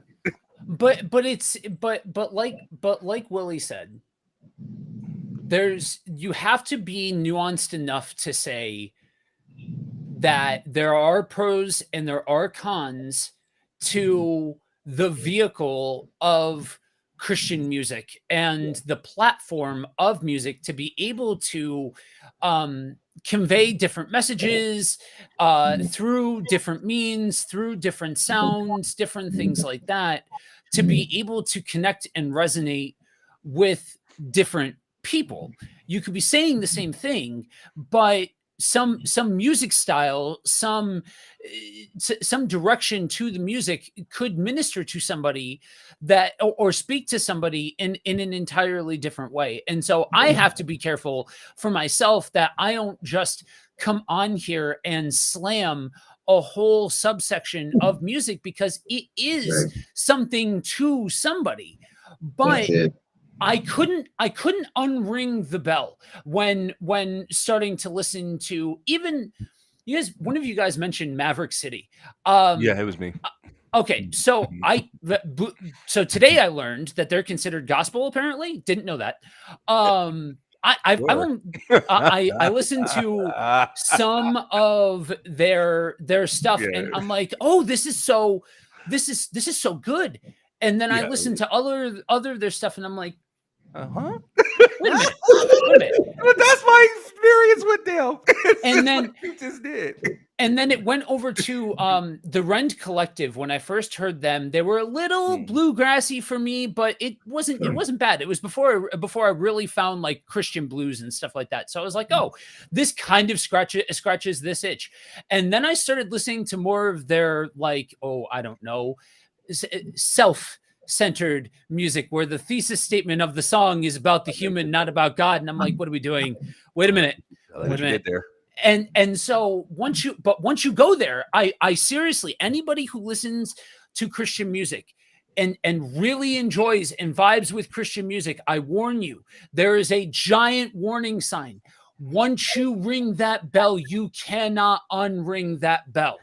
But it's but like Willie said, there's you have to be nuanced enough to say that there are pros and there are cons to the vehicle of Christian music and the platform of music to be able to um, convey different messages through different means, through different sounds, different things like that, to be able to connect and resonate with different people. You could be saying the same thing, but some music style, some direction to the music could minister to somebody that or speak to somebody in an entirely different way. And so I have to be careful for myself that I don't just come on here and slam a whole subsection of music because it is right. something to somebody. That's But it. I couldn't unring the bell when starting to listen to even you guys one of you guys mentioned Maverick City. Yeah, Um it was me. okay, so so today I learned that they're considered gospel apparently. Didn't know that. I Sure. won't I listened to some of their stuff and Yeah. I'm like, "Oh, this is so good." And then I Yeah. listened to other their stuff and I'm like, Uh-huh. wait a minute. Wait a minute. But that's my experience with them. It's And just what then you just did. it went over to the Rend Collective. When I first heard them, they were a little Hmm. bluegrassy for me, but it wasn't bad. It was before I really found like Christian blues and stuff like that. So I was like, oh, this kind of scratches this itch. And then I started listening to more of their like, oh, I don't know, self-centered music where the thesis statement of the song is about the human, not about God. And I'm like, what are we doing? Wait a minute. I'll Wait let a you minute. get there. And so once you go there, I seriously, anybody who listens to Christian music and really enjoys and vibes with Christian music, I warn you, there is a giant warning sign. Once you ring that bell, you cannot unring that bell.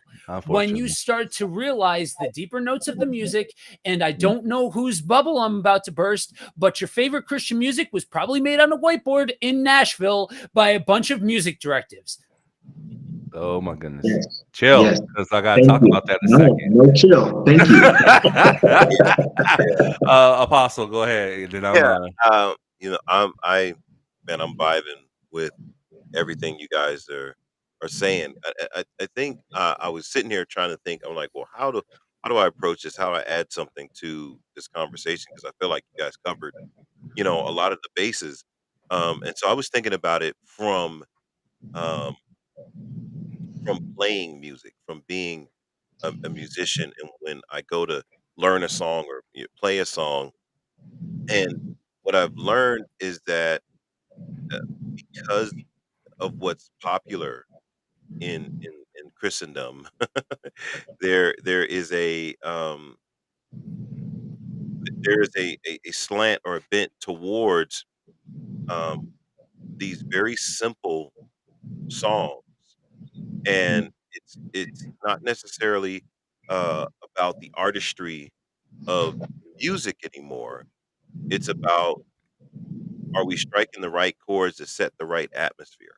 When you Unfortunately. start to realize the deeper notes of the music, and I don't know whose bubble I'm about to burst, but your favorite Christian music was probably made on a whiteboard in Nashville by a bunch of music directives. Oh my goodness. Yes. Chill, Yes. because I gotta Thank talk you. about that in a No, second. no chill. Thank you. Apostle, go ahead. And then I'm Yeah, I'm vibing with everything you guys are saying. I think I was sitting here trying to think. I'm like, well, how do I approach this? How do I add something to this conversation? Because I feel like you guys covered, a lot of the bases. And so I was thinking about it um, from playing music, from being a musician, and when I go to learn a song or play a song, and what I've learned is that uh, because of what's popular in Christendom, there is a slant or a bent towards um, these very simple songs, and it's not necessarily about the artistry of music anymore. It's about, are we striking the right chords to set the right atmosphere?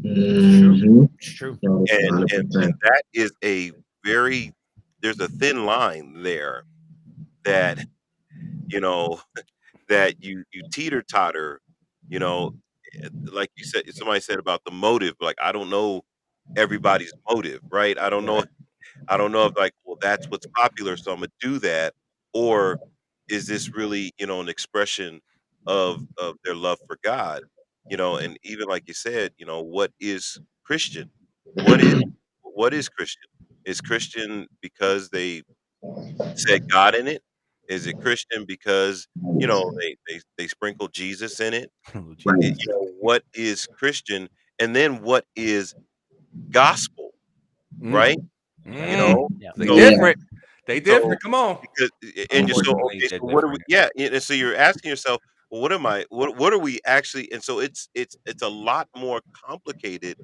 It's true. Mm-hmm. It's true. And and 100%. and that is a very there's a thin line there that, you know, that you teeter-totter, you know, like you said, somebody said about the motive, like, I don't know everybody's motive, right? right. I don't know if, like, well, that's what's popular, so Imma do that, or is this really, an expression of their love for God? And even like you said, what is Christian? What is what is Christian? Is Christian because they said God in it? Is it Christian because, they sprinkle Jesus in it? Oh, Right. Jesus. What is Christian? And then what is gospel, Mm, right? You mm. know? Yeah. They So different. They so different. Come on. because and you're so Unfortunately, okay, they're so what are we different. and so you're asking yourself, "Well, what are we actually?" And so it's a lot more complicated,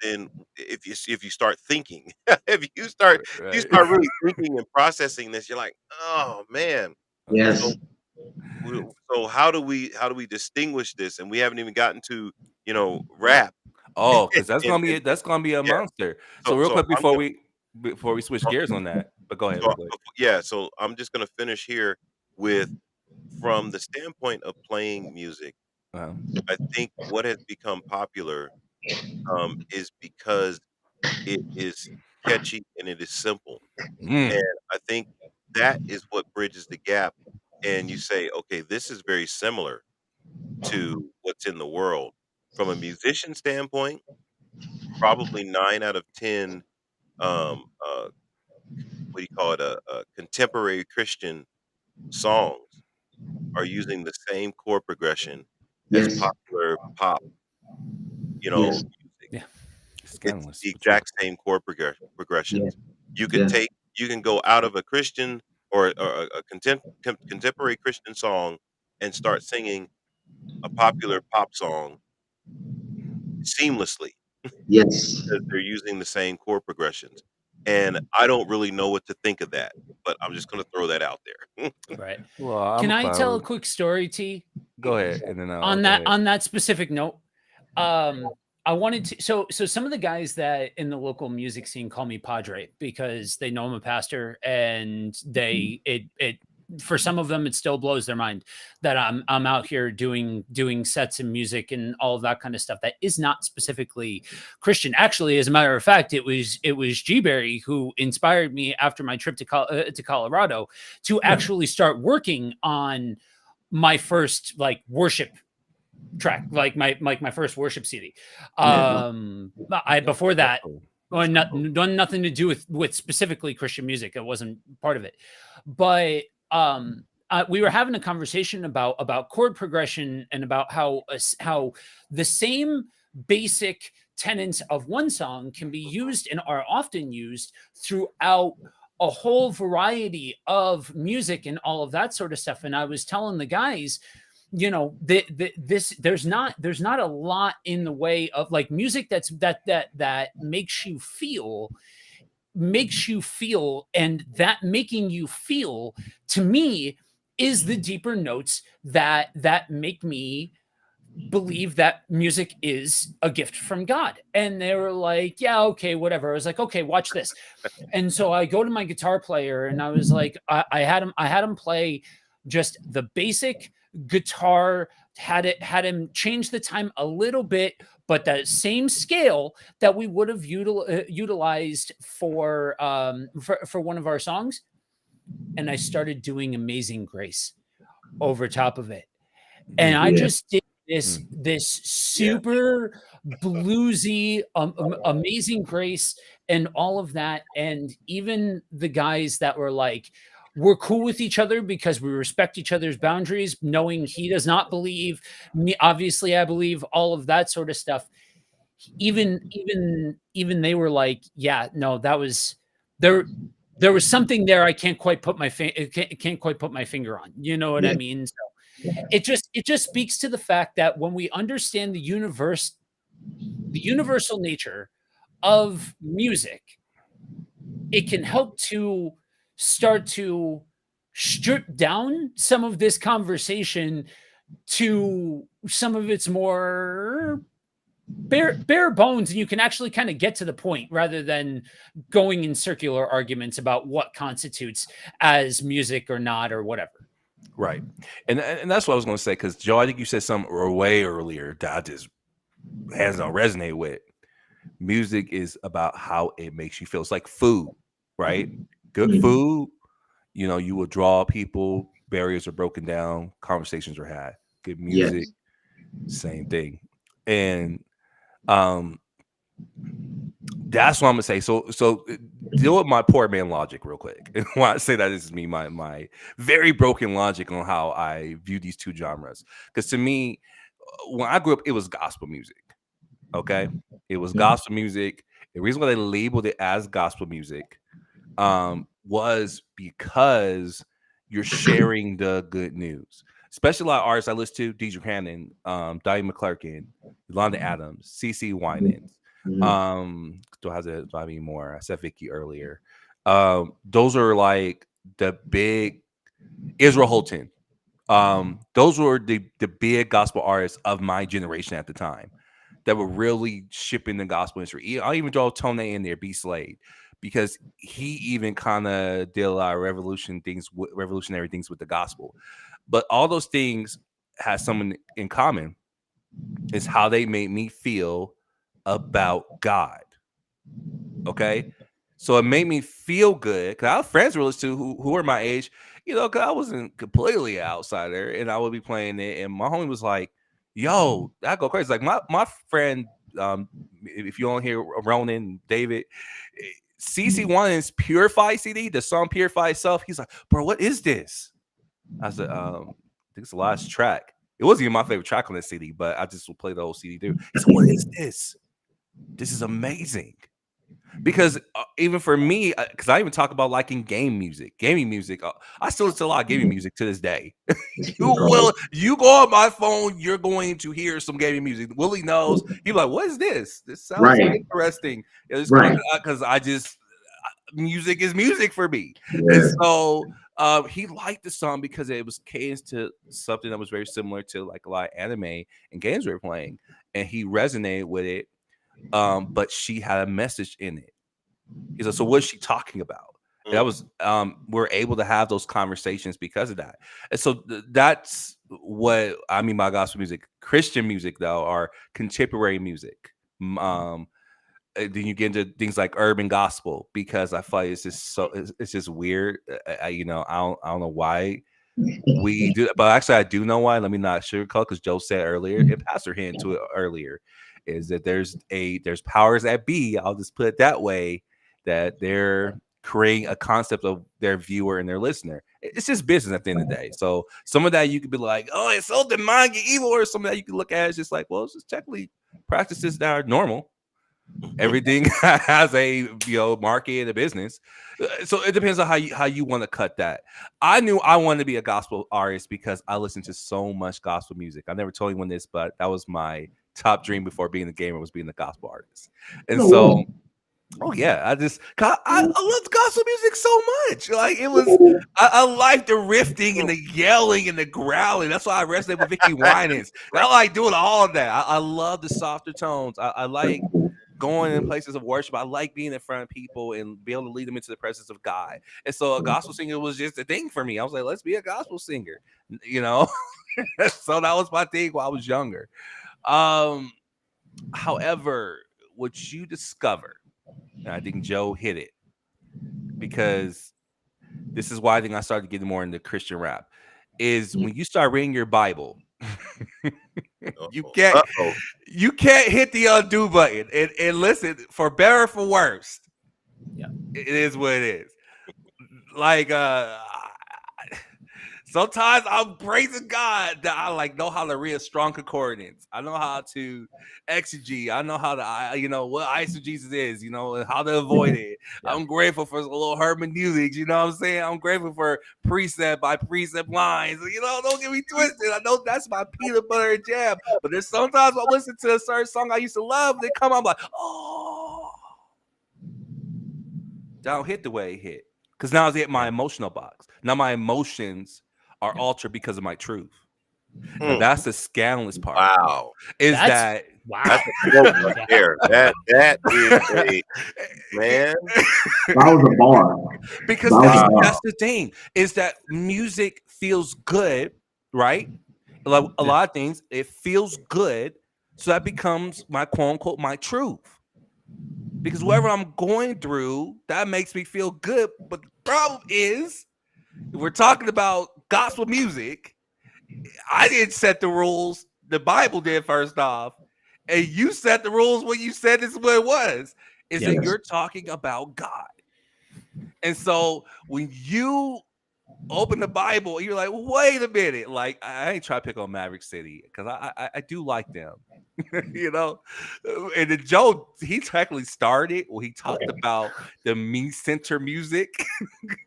than if you start thinking. If you Right. start really thinking and processing this, you're like, "Oh, man." So Yes. how do we distinguish this? And we haven't even gotten to, rap. Oh, because And that's gonna be a yeah, monster. So so real so quick I'm before we switch gonna gears on that, but go ahead so real quick. yeah, so I'm just gonna finish here with from the standpoint of playing music, Uh, I think what has become popular, is because it is catchy and it is simple. mm, And I think that is what bridges the gap. And you say, okay, this is very similar to what's in the world. From a musician standpoint, probably 9 out of 10, what do you call it, contemporary Christian songs are using the same chord progression as Yes. popular pop, Yes. music. Yeah. It's scandalous, the but true. exact same chord Yes. progressions. Yes. You can go out of a Christian or a contemporary Christian song and start singing a popular pop song seamlessly Yes. because they're using the same chord progressions. And I don't really know what to think of that, but I'm just gonna throw that out there. Right. Well, I'm Can a I tell a clown. quick story, T? Go ahead, and then I'll On go that ahead. on that specific note, I wanted to so some of the guys that in the local music scene call me Padre because they know I'm a pastor and they it for some of them it still blows their mind that I'm out here doing sets and music and all of that kind of stuff that is not specifically Christian. Actually, as a matter of fact, it was G Berry who inspired me after my trip to Colorado to actually start working on my first like worship track, like my first worship CD. Yeah, I before that's that, cool. well, That's cool. done nothing to do with specifically Christian music. It wasn't part of it, but we were having a conversation about chord progression and about how the same basic tenets of one song can be used and are often used throughout a whole variety of music and all of that sort of stuff. And I was telling the guys, this there's not a lot in the way of like music that makes you feel, and that making you feel to me is the deeper notes that make me believe that music is a gift from God. And they were like, yeah, okay, whatever. I was like, okay, watch this. And so I go to my guitar player and I was like, I had him play just the basic guitar, had him change the time a little bit, but that same scale that we would have utilized for one of our songs. And I started doing Amazing Grace over top of it. And I Yeah. just did this Mm. this Yeah. super bluesy, Amazing Grace and all of that. And even the guys that were like, we're cool with each other because we respect each other's boundaries, knowing he does not believe me. Obviously, I believe all of that sort of stuff. Even they were like, yeah, no, that was there. There was something there I can't quite put can't quite put my finger on. You know what I Yeah. mean? It just speaks to the fact that when we understand the universal nature of music, it can help to start to strip down some of this conversation to some of its more bare bones, and you can actually kind of get to the point rather than going in circular arguments about what constitutes as music or not or whatever. Right, and that's what I was going to say because Joe, I think you said something way earlier that I just hands down resonate with. Music is about how it makes you feel. It's like food, right? Good Mhm. food, you will draw people. Barriers are broken down. Conversations are had. Good music, Yes. same thing. And um, That's what I'm gonna say. So deal with my poor man logic real quick. And when I say that, this is me, my very broken logic on how I view these two genres. Because to me, when I grew up, it was gospel music. Okay, it was gospel music. The reason why they labeled it as gospel music was because you're sharing the good news. Especially a lot of artists I listen to: Deidre Cannon, Diane McClurkin, Yolanda Adams, CeCe Winans. Do I have to buy me more? I said Vicky earlier. Those are like the big Israel Houghton. Those were the big gospel artists of my generation at the time that were really shipping the gospel industry. I'll even throw Tone in there, B Slade, because he even kind of did a lot of revolutionary things with the gospel. But all those things has something in common, is how they made me feel about God. Okay. So it made me feel good because I have friends who listen to who are my age, because I wasn't completely outsider and I would be playing it. And my homie was like, yo, that go crazy. Like my friend, if you don't hear Ronan, David, CeCe Winans Purify CD, the song Purify itself, he's like, bro, what is this? I said, I think it's the last track. It wasn't even my favorite track on that CD, but I just will play the whole CD through. He said, what is this? This is amazing. Because even for me, because I even talk about liking gaming music, I still listen to a lot of gaming music to this day. You go on my phone, you're going to hear some gaming music. Willie knows. He's like, what is this? This sounds interesting. It's because music is music for me. And so he liked the song because it was cadence to something that was very similar to like a lot of anime and games we were playing, and he resonated with it. But she had a message in it. He said, so what's she talking about? And that was we're able to have those conversations because of that. And so that's what I mean by gospel music. Christian music, though, are contemporary music. Then you get into things like urban gospel, because I feel like it's just weird. I don't know why we do, but actually I do know why. Let me not sugarcoat, because Joe said earlier, and Pastor hit into it earlier, is that there's powers that be, I'll just put it that way, that they're creating a concept of their viewer and their listener. It's just business at the end of the day. So some of that you could be like, oh, it's so demonic and evil, or some of that you could look at as just like, well, it's just technically practices that are normal. Everything has a market and a business, so it depends on how you want to cut that. I knew I wanted to be a gospel artist because I listened to so much gospel music. I never told anyone this, but that was my top dream before being a gamer, was being a gospel artist. And so, oh yeah, I loved gospel music so much. Like it was, I like the riffing and the yelling and the growling. That's why I resonate with Vicky Winans. I like doing all of that. I love the softer tones. I like going in places of worship. I like being in front of people and be able to lead them into the presence of God. And so a gospel singer was just a thing for me. I was like, let's be a gospel singer, So that was my thing while I was younger. However, what you discover, and I think Joe hit it, because this is why I think I started getting more into Christian rap, is when you start reading your Bible, you can't hit the undo button. And listen, for better or for worse, it is what it is. Like sometimes I'm praising God that I know how to read a strong concordance. I know how to exegete. I know how to, what eisegesis is, and how to avoid it. Yeah. I'm grateful for a little hermeneutics. You know what I'm saying? I'm grateful for precept by precept lines. Don't get me twisted. I know that's my peanut butter and jam. But there's sometimes I listen to a certain song I used to love, and they come on, I'm like, oh, don't hit the way it hit. Because now I hit my emotional box. Now my emotions are altered because of my truth. Now that's the scandalous part. Wow. That's a quote right there. That is a man. That was a bar. Because that's the thing, is that music feels good, right? Like a lot of things, it feels good. So that becomes my quote unquote my truth. Because whatever I'm going through, that makes me feel good. But the problem is, if we're talking about gospel music, I didn't set the rules. The Bible did first off. And you set the rules when you said this is what it was. is Yes. that you're talking about God. And so when you open the Bible, you're like, wait a minute. Like, I ain't trying to pick on Maverick City because I do like them, you know. And then Joe, he technically started when he talked about the me center music.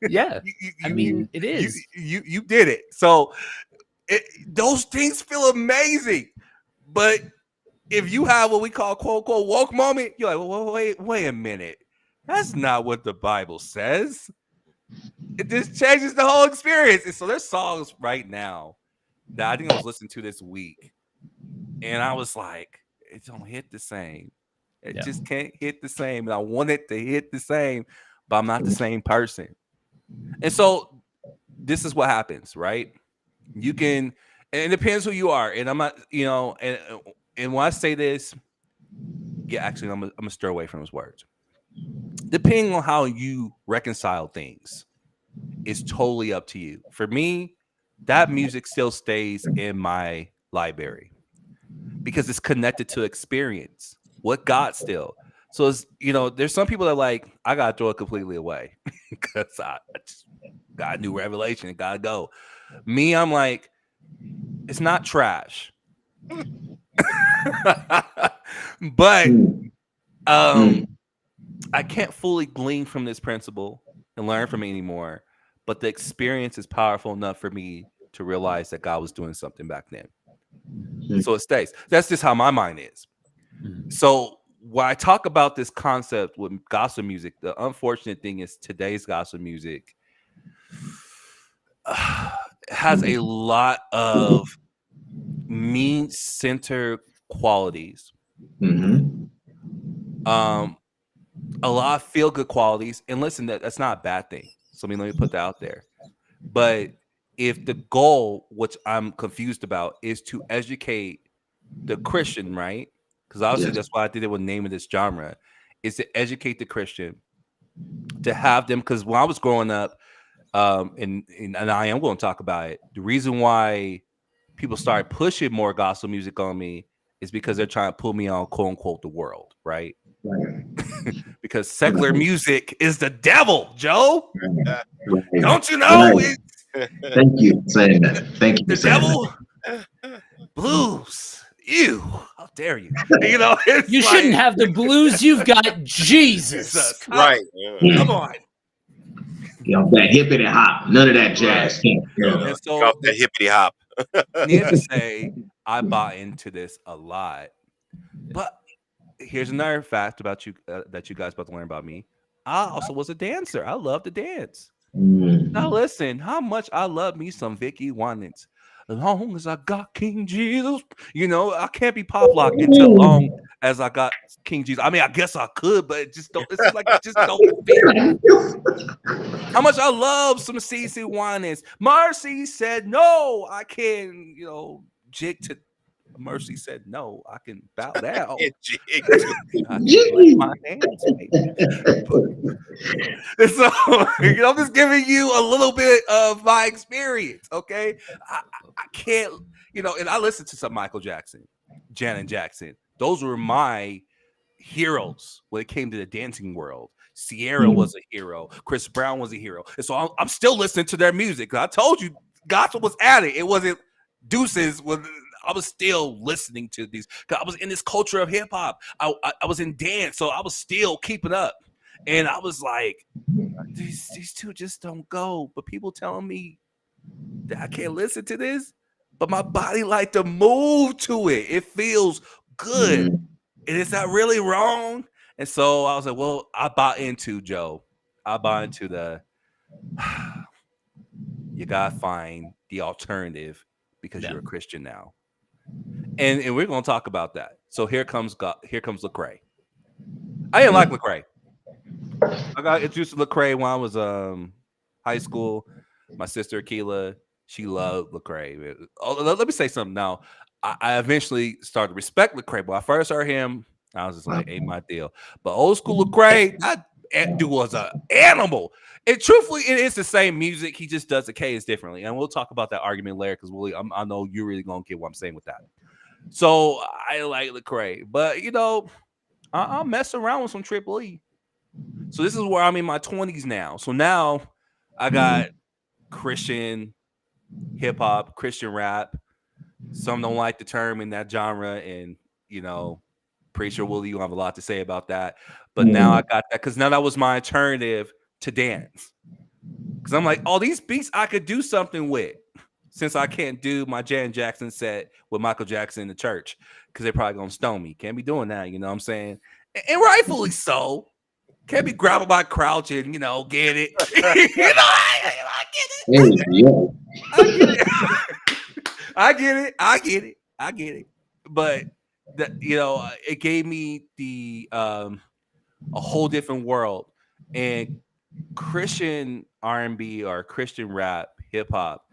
Yeah. you, I you, mean, it you, is. you did it. So those things feel amazing. But if you have what we call quote unquote woke moment, you're like, well, wait a minute. That's not what the Bible says. It just changes the whole experience. And so there's songs right now that I think I was listening to this week, and I was like, it don't hit the same. It just can't hit the same. And I want it to hit the same, but I'm not the same person. And so this is what happens, right? You can, and it depends who you are. And I'm not, you know, and when I say this, yeah, actually, I'm gonna stir away from those words. Depending on how you reconcile things, is totally up to you. For me, that music still stays in my library because it's connected to experience. What God still. So it's, you know, there's some people that like, I gotta throw it completely away because I just got a new revelation and gotta go. Me, I'm like, it's not trash. But I can't fully glean from this principle and learn from it anymore. But the experience is powerful enough for me to realize that God was doing something back then. So it stays. That's just how my mind is. So when I talk about this concept with gospel music, the unfortunate thing is today's gospel music has a lot of me-centered qualities. A lot of feel-good qualities. And listen, that's not a bad thing. So let me put that out there. But if the goal, which I'm confused about, is to educate the Christian, right? Because obviously that's why I did it with the name of this genre, is to educate the Christian, to have them. Because when I was growing up, and I am going to talk about it, the reason why people started pushing more gospel music on me is because they're trying to pull me on, quote unquote, the world, right? Because secular music is the devil, Joe. Don't you know? Thank you for saying that. Thank you for The saying devil, blues. Ew, how dare you? You know, You like, shouldn't have the blues. You've got Jesus. Right. Come on. You know, that hippity hop, none of that jazz. And so Off that hippity hop. needless to say, I bought into this a lot. But here's another fact about you that you guys about to learn about me. I also was a dancer. I love to dance. Now listen, how much I love me some Vicky Winans. As long as I got King Jesus, you know, I can't be pop locked until long as I got King Jesus. I mean, I guess I could, but it just don't. It's like it just don't fit. How much I love some CC Winans. Marcy said no. I can, you know, jig to. Mercy said no. I can bow down. I can let my hands. And so, I'm just giving you a little bit of my experience, okay? I can't, you know, and I listened to some Michael Jackson, Janet Jackson. Those were my heroes when it came to the dancing world. Sierra was a hero. Chris Brown was a hero. And so I'm still listening to their music. I told you, gospel was added. It wasn't deuces. I was still listening to these. I was in this culture of hip hop. I was in dance, so I was still keeping up. And I was like, these two just don't go. But people telling me that I can't listen to this, but my body like to move to it. It feels good. And is that really wrong? And so I was like, well, I bought into Joe. I bought into the you gotta find the alternative because you're a Christian now. And we're gonna talk about that. So here comes Lecrae. I didn't like Lecrae. I got introduced to Lecrae when I was high school. My sister Keela, she loved Lecrae. Let me say something now. I eventually started to respect Lecrae, but when I first heard him, I was just like, ain't my deal. But old school Lecrae, that dude was an animal. And truthfully, it is the same music. He just does the cadence differently. And we'll talk about that argument later because Willy, I know you're really gonna get what I'm saying with that. So I like Lecrae, but you know, I'll mess around with some Triple E. So this is where I'm in my 20s now. So now I got Christian hip hop, Christian rap. Some don't like the term in that genre, and pretty sure Willie, you have a lot to say about that. But now I got that because now that was my alternative to dance. Because I'm like, oh, these beats I could do something with, since I can't do my Janet Jackson set with Michael Jackson in the church because they're probably gonna stone me. Can't be doing that, you know what I'm saying? And rightfully so. Can't be grabbing my crouch and get it. I get it. I get it. I get it. I get it. But it gave me the a whole different world. And Christian R&B or Christian rap, hip hop,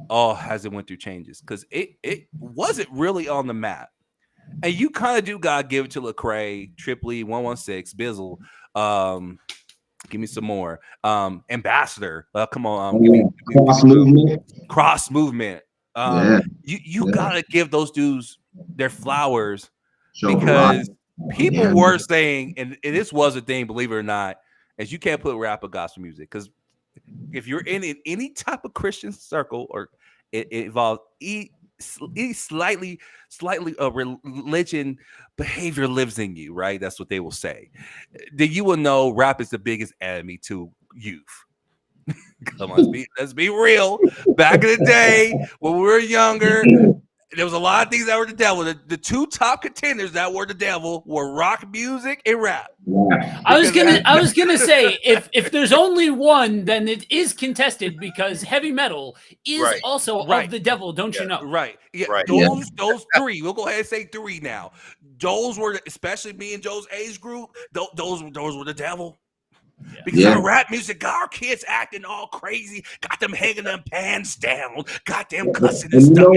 has it went through changes because it wasn't really on the map. And you kind of do gotta give it to Lecrae, Triple E, 116, Bizzle. Give me some more. Ambassador. Come on. Give me Cross Movement. You gotta give those dudes their flowers because people were saying, and this was a thing, believe it or not, is you can't put rap or gospel music because if you're in any type of Christian circle or it involves slightly religion behavior lives in you, right? That's what they will say. Then you will know rap is the biggest enemy to youth. Come on, let's be real. Back in the day when we were younger, there was a lot of things that were the devil. The two top contenders that were the devil were rock music and rap. I was gonna say if there's only one, then it is contested because heavy metal is also of the devil. Don't you know? Right. Yeah. Right. Those three. We'll go ahead and say three now. Those were, especially me and Joe's age group. Those were the devil. Because our rap music got our kids acting all crazy, got them hanging them pants down, got them cussing and stuff.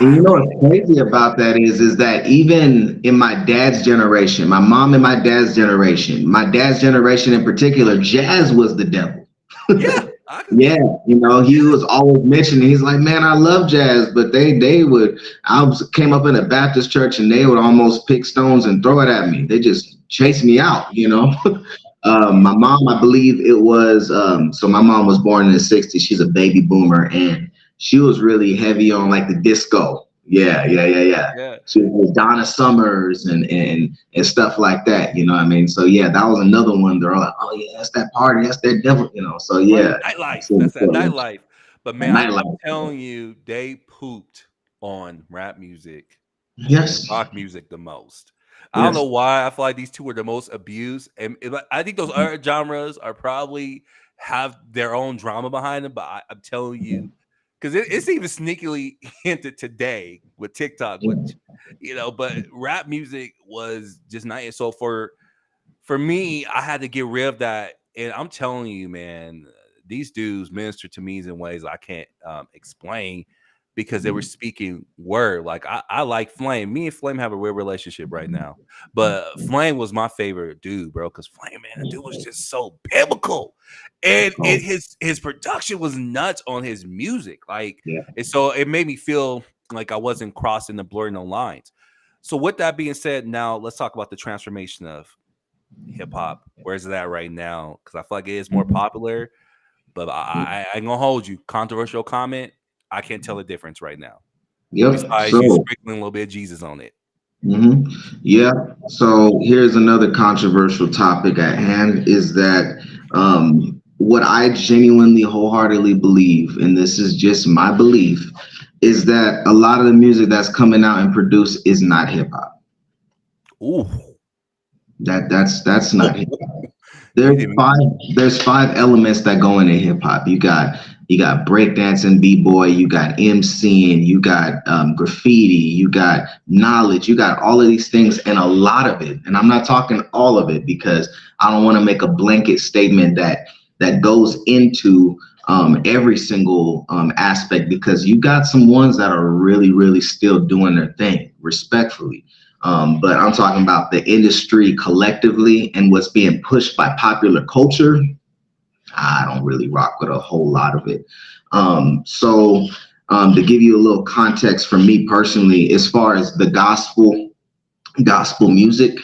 And you know what's crazy about that is that even in my dad's generation, my mom and my dad's generation in particular, jazz was the devil. Yeah. He was always mentioning, he's like, man, I love jazz, but I came up in a Baptist church and they would almost pick stones and throw it at me. They just chased me out, My mom, I believe it was, so my mom was born in the 60s. She's a baby boomer and she was really heavy on like the disco. Yeah. She was Donna Summers and stuff like that. You know what I mean? So yeah, that was another one. They're all like, oh yeah, that's that party. That's that devil, So yeah. Nightlife. That's that nightlife. But man, I'm telling you, they pooped on rap music. Yes. Rock music the most. I don't know why. I feel like these two are the most abused, and I think those other genres are probably have their own drama behind them. But I'm telling you, because it's even sneakily hinted today with TikTok, which But rap music was just not. So for me, I had to get rid of that, and I'm telling you, man, these dudes minister to me in ways I can't explain. Because they were speaking word. Like I like Flame. Me and Flame have a real relationship right now. But Flame was my favorite dude, bro. Because Flame, man, the dude was just so biblical. And his production was nuts on his music. And so it made me feel like I wasn't crossing the blurring no lines. So with that being said, now let's talk about the transformation of hip hop. Where's it at right now? Because I feel like it is more popular. But I ain't gonna hold you. Controversial comment. I can't tell the difference right now. Besides you sprinkling a little bit of Jesus on it. Yeah. So here's another controversial topic at hand is that what I genuinely wholeheartedly believe, and this is just my belief, is that a lot of the music that's coming out and produced is not hip hop. Ooh. That's not hip hop. There's five elements that go into hip hop. You got breakdancing, b-boy, you got MCing, you got graffiti, you got knowledge, you got all of these things, and a lot of it. And I'm not talking all of it because I don't want to make a blanket statement that goes into every single aspect, because you got some ones that are really, really still doing their thing, respectfully. But I'm talking about the industry collectively and what's being pushed by popular culture. I don't really rock with a whole lot of it. So to give you a little context for me personally, as far as the gospel music,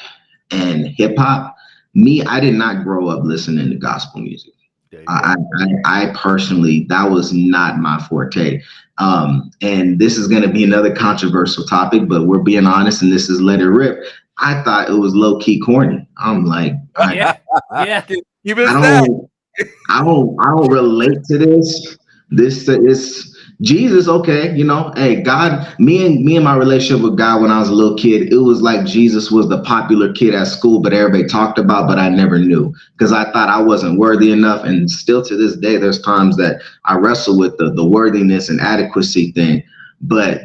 and hip hop. Me, I did not grow up listening to gospel music. There you I, go. I personally, that was not my forte. And this is going to be another controversial topic, but we're being honest, and this is let it rip. I thought it was low key corny. I'm like, Yeah. Yeah. You I missed that. don't, I don't relate to this. This is Jesus, okay, hey, God, me and my relationship with God when I was a little kid, it was like Jesus was the popular kid at school, but everybody talked about, but I never knew because I thought I wasn't worthy enough. And still to this day, there's times that I wrestle with the worthiness and adequacy thing. But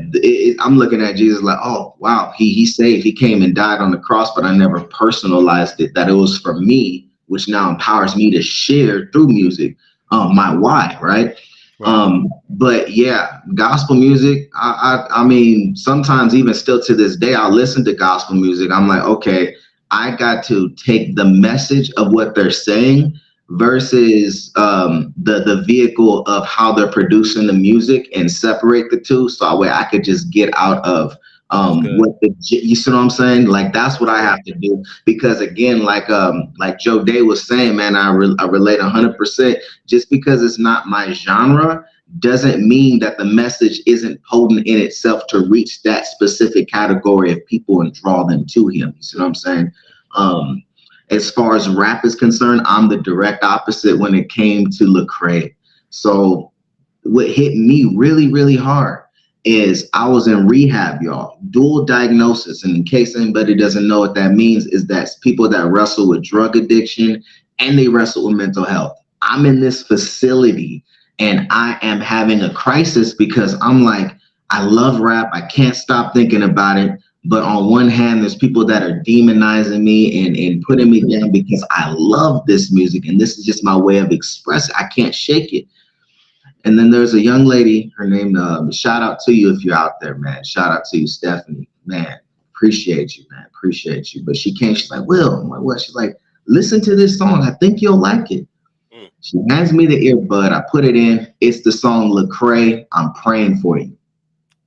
I'm looking at Jesus like, oh wow, he saved, he came and died on the cross, but I never personalized it that it was for me, which now empowers me to share through music my why, right? Right. But yeah, gospel music. I mean, sometimes even still to this day, I'll listen to gospel music. I'm like, okay, I got to take the message of what they're saying versus the vehicle of how they're producing the music and separate the two, so that way I could just get out of That's good. what you see what I'm saying? Like that's what I have to do because again, like Joe Day was saying, man, I relate 100%. Just because it's not my genre doesn't mean that the message isn't potent in itself to reach that specific category of people and draw them to him. You see what I'm saying? Um, as far as rap is concerned, I'm the direct opposite when it came to Lecrae. So what hit me really, really hard is I was in rehab, y'all. Dual diagnosis. And in case anybody doesn't know what that means, is that people that wrestle with drug addiction and they wrestle with mental health. I'm in this facility and I am having a crisis because I'm like, I love rap. I can't stop thinking about it. But on one hand, there's people that are demonizing me and putting me down because I love this music and this is just my way of expressing. I can't shake it. And then there's a young lady, her name, shout out to you if you're out there, man. Shout out to you, Stephanie. Man, appreciate you, man. Appreciate you. But she came, she's like, Will, I'm like, what? She's like, listen to this song. I think you'll like it. She hands me the earbud. I put it in. It's the song Lecrae, I'm Praying for You.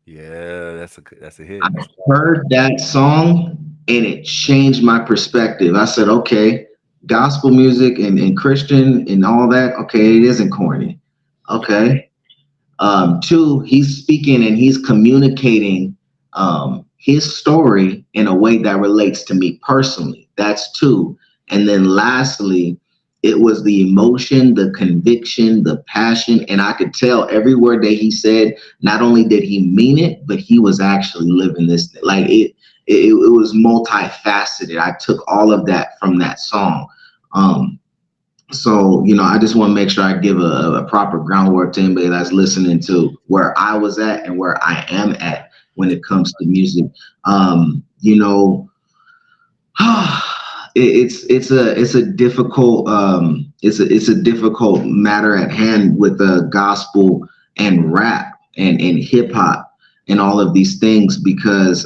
Yeah, that's a hit. I heard that song and it changed my perspective. I said, okay, gospel music and Christian and all that, okay, it isn't corny. Okay. Two, he's speaking and he's communicating his story in a way that relates to me personally. That's two. And then lastly, it was the emotion, the conviction, the passion. And I could tell every word that he said, not only did he mean it, but he was actually living this. Like it was multifaceted. I took all of that from that song. So, I just want to make sure I give a proper groundwork to anybody that's listening to where I was at and where I am at when it comes to music. It's a difficult it's a difficult matter at hand with the gospel and rap and hip hop and all of these things because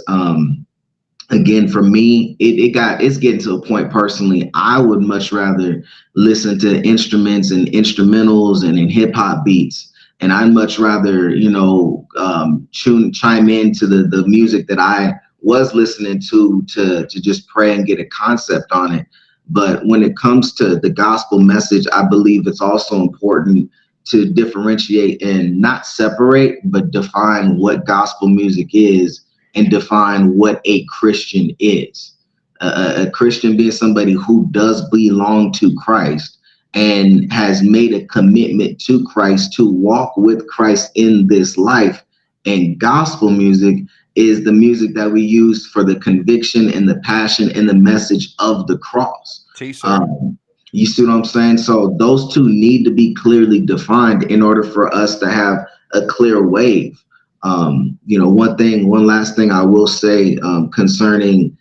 again, for me, it's getting to a point personally. I would much rather listen to instruments and instrumentals and in hip hop beats. And I'd much rather, chime into the music that I was listening to just pray and get a concept on it. But when it comes to the gospel message, I believe it's also important to differentiate and not separate, but define what gospel music is and define what a Christian is. A Christian being somebody who does belong to Christ and has made a commitment to Christ to walk with Christ in this life. And gospel music is the music that we use for the conviction and the passion and the message of the cross. You see what I'm saying? So those two need to be clearly defined in order for us to have a clear wave. One last thing I will say concerning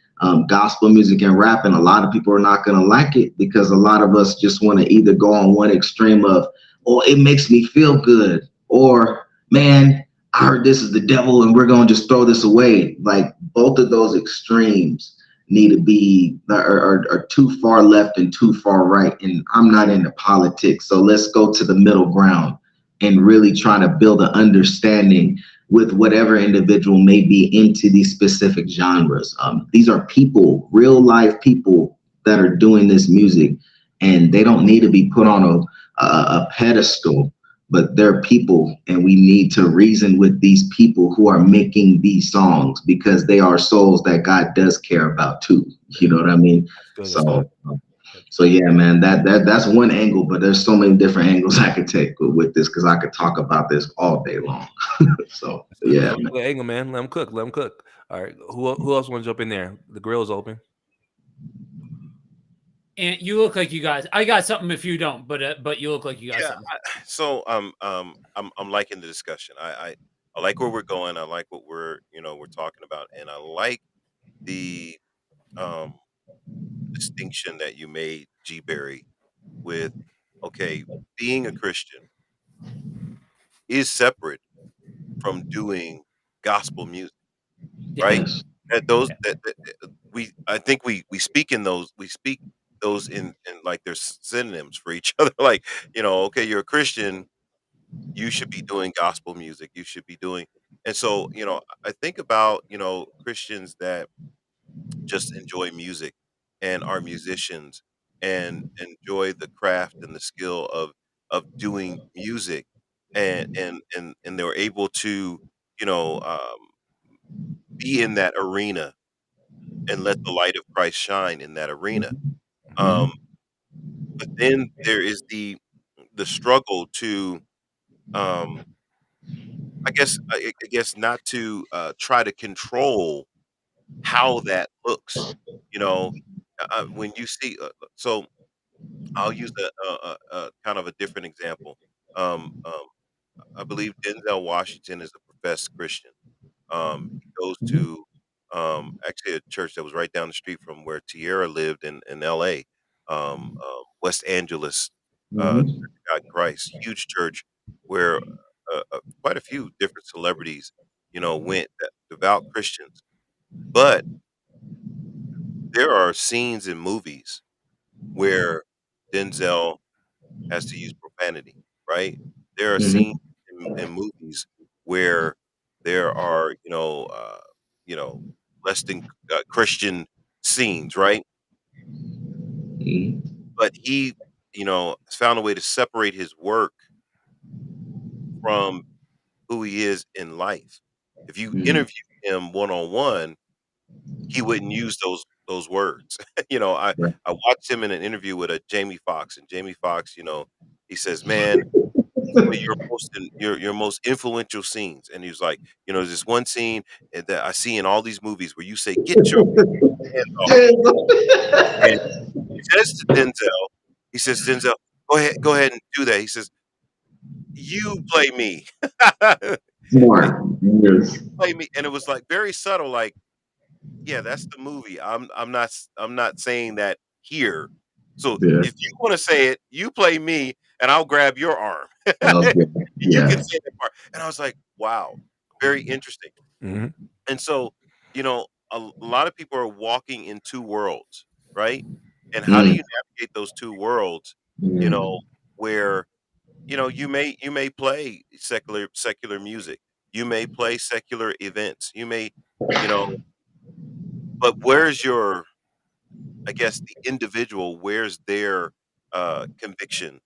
gospel music and rap, and a lot of people are not going to like it because a lot of us just want to either go on one extreme of, oh, it makes me feel good, or man, I heard this is the devil and we're going to just throw this away. Like both of those extremes need to be are too far left and too far right. And I'm not into politics. So let's go to the middle ground and really try to build an understanding with whatever individual may be into these specific genres. These are people, real life people that are doing this music, and they don't need to be put on a pedestal, but they're people, and we need to reason with these people who are making these songs because they are souls that God does care about too. You know what I mean? That's good. That's good. So so yeah, man, that's one angle, but there's so many different angles I could take with this because I could talk about this all day long. So That's good, man. yeah, That was man. a good angle, man. Let him cook. Let him cook. All right. Who else want to jump in there? The grill's open. And you look like you guys. I got something if you don't, but you look like you got Yeah. something. So I'm liking the discussion. I like where we're going. I like what we're talking about, and I like the um distinction that you made, G Berry, with okay, being a Christian is separate from doing gospel music, Yeah, right? Yes. That those yeah, that we I think we speak those in like they're synonyms for each other. Like, okay, you're a Christian, you should be doing gospel music. You should be doing, and so I think about Christians that just enjoy music and are musicians and enjoy the craft and the skill of doing music and they're able to be in that arena and let the light of Christ shine in that arena. Um, Mhm. but then there is the struggle to, um, I guess not to try to control how that looks. You know, when you see, so I'll use a kind of a different example. Um, um, I believe Denzel Washington is a professed Christian. He goes Mhm. to, actually a church that was right down the street from where Tierra lived in LA, West Angeles, Church Mhm. of God in Christ, huge church where quite a few different celebrities, went, that devout Christians. But there are scenes in movies where Denzel has to use profanity, right? There are scenes Mhm. in movies where there are, you know, less than Christian scenes, right? Mhm. But he, has found a way to separate his work from who he is in life. If you Mhm. interview him one on one, he wouldn't use those words. Right. I watched him in an interview with a Jamie Foxx, and Jamie Foxx, he says, "Man, some of your most influential scenes," and he was like, "There's this one scene that I see in all these movies where you say, 'Get your hands off me.'" And he says to Denzel, he says, "Denzel, go ahead and do that." He says, "You play me." Smart. Yes. Play me, and it was, like, very subtle, like, yeah, that's the movie. I'm not saying that here. So Yeah. if you wanna say it, you play me, and I'll grab your arm. Okay. You can Yeah. say that part. And I was like, "Wow, very interesting." Hmm. And so, a lot of people are walking in 2 worlds, right? And how do Mm. you navigate those 2 worlds, you know, Mm. where, you may play secular music. You may play secular events. You know, but where's your, I guess, the individual, where's their conviction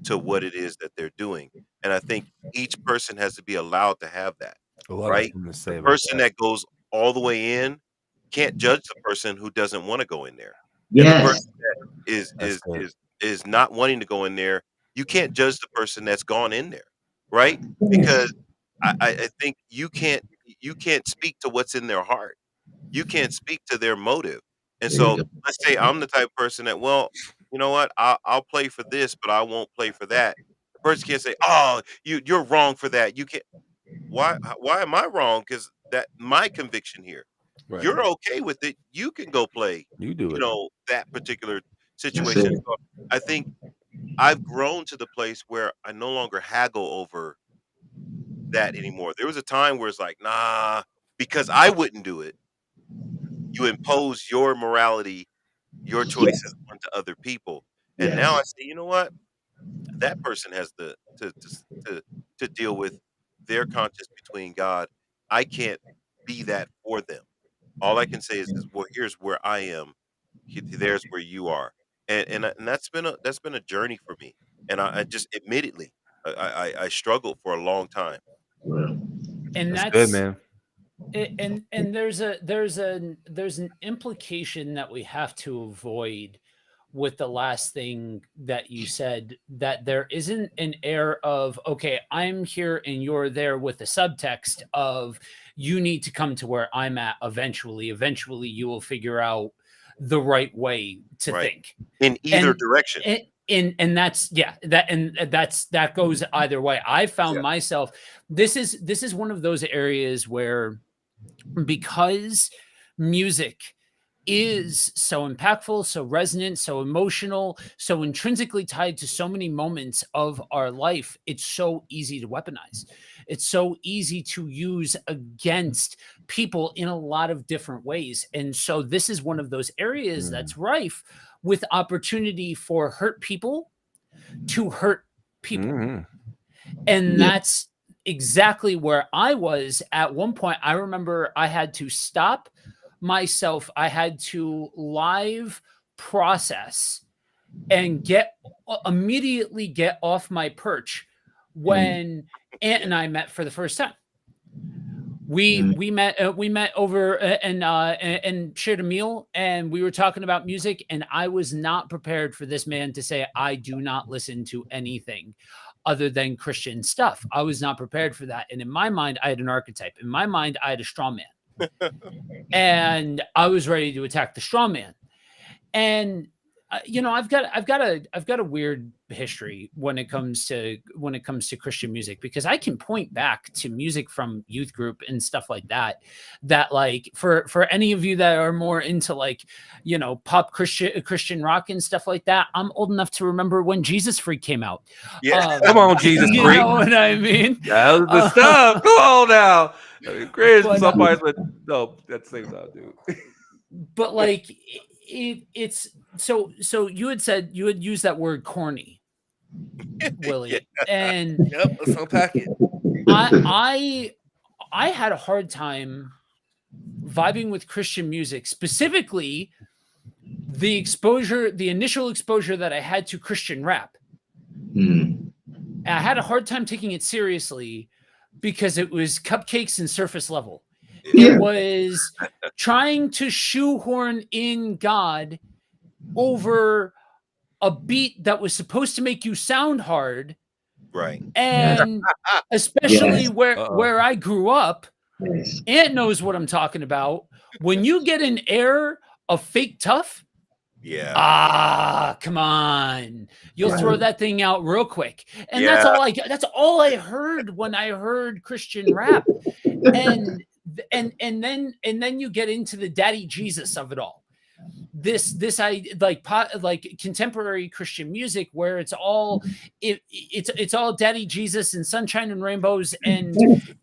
to what it is that they're doing? And I think each person has to be allowed to have that, A lot of right? something to The say about person that. that goes all the way in can't judge the person who doesn't want to go in there. And the Yes. person that is That's is good. is is not wanting to go in there, you can't judge the person that's gone in there, right? Yes. Because I think you can't speak to what's in their heart. You can't speak to their motive. And There you so go. let's say I'm the type of person that, well, you know what? I'll play for this, but I won't play for that. The person can't say, "Oh, you're wrong for that." You can't. Why am I wrong? Because that my conviction here. Right. You're okay with it. You can go play, You do it. that particular That's it. situation. So I think I've grown to the place where I no longer haggle over that anymore. There was a time where it's like, nah, because I wouldn't do it. You impose your morality, your choices Yes. onto other people. And now Yes. I say, you know what? That person has to deal with their conscience between God. I can't be that for them. All I can say is, well, here's where I am. There's where you are, and that's been a journey for me. And I just admittedly, I struggled for a long time. Well, And That's good, that's man. and there's an implication that we have to avoid with the last thing that you said, that there isn't an air of, okay, I'm here and you're there, with the subtext of, you need to come to where I'm at eventually you will figure out the right way to Right. think. In either and direction. and that's, yeah, that goes either way. I found Yeah. myself, this is one of those areas where, because music is so impactful, so resonant, so emotional, so intrinsically tied to so many moments of our life, it's so easy to weaponize. It's so easy to use against people in a lot of different ways. And so this is one of those areas that's rife with opportunity for hurt people to hurt people. Mm-hmm. And yeah. that's exactly where I was at one point. I remember I had to stop myself. I had to live process and immediately get off my perch when Aunt and I met for the first time. We met over and shared a meal, and we were talking about music, and I was not prepared for this man to say, I do not listen to anything other than Christian stuff. I was not prepared for that. And in my mind, I had an archetype. In my mind, I had a straw man. And I was ready to attack the straw man. And I've got a weird history when it comes to Christian music, because I can point back to music from youth group and stuff like that, like, for any of you that are more into, like, pop Christian rock and stuff like that, I'm old enough to remember when Jesus Freak came out. Yeah. Come on, Jesus You Freak. know what I mean? That was the stuff. Come on now. Great. But, Some parts, but no, at the same time, dude. But like, it's so you had used that word corny, Willie. Yeah. And Yep, let's unpack it. I had a hard time vibing with Christian music, specifically the initial exposure that I had to Christian rap. Mm. I had a hard time taking it seriously because it was cupcakes and surface level. Yeah. It was trying to shoehorn in God over a beat that was supposed to make you sound hard. Right. And especially Yes. where I grew up, Yes. Ant knows what I'm talking about. When you get an air of fake tough, Yeah. come on, you'll Right. throw that thing out real quick. And Yeah. that's all I heard when I heard Christian rap. And then you get into the daddy Jesus of it all. This I like contemporary Christian music, where it's all daddy Jesus and sunshine and rainbows, and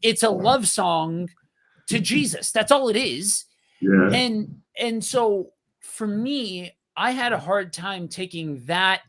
it's a love song to Jesus. That's all it is. Yeah. And so for me, I had a hard time taking that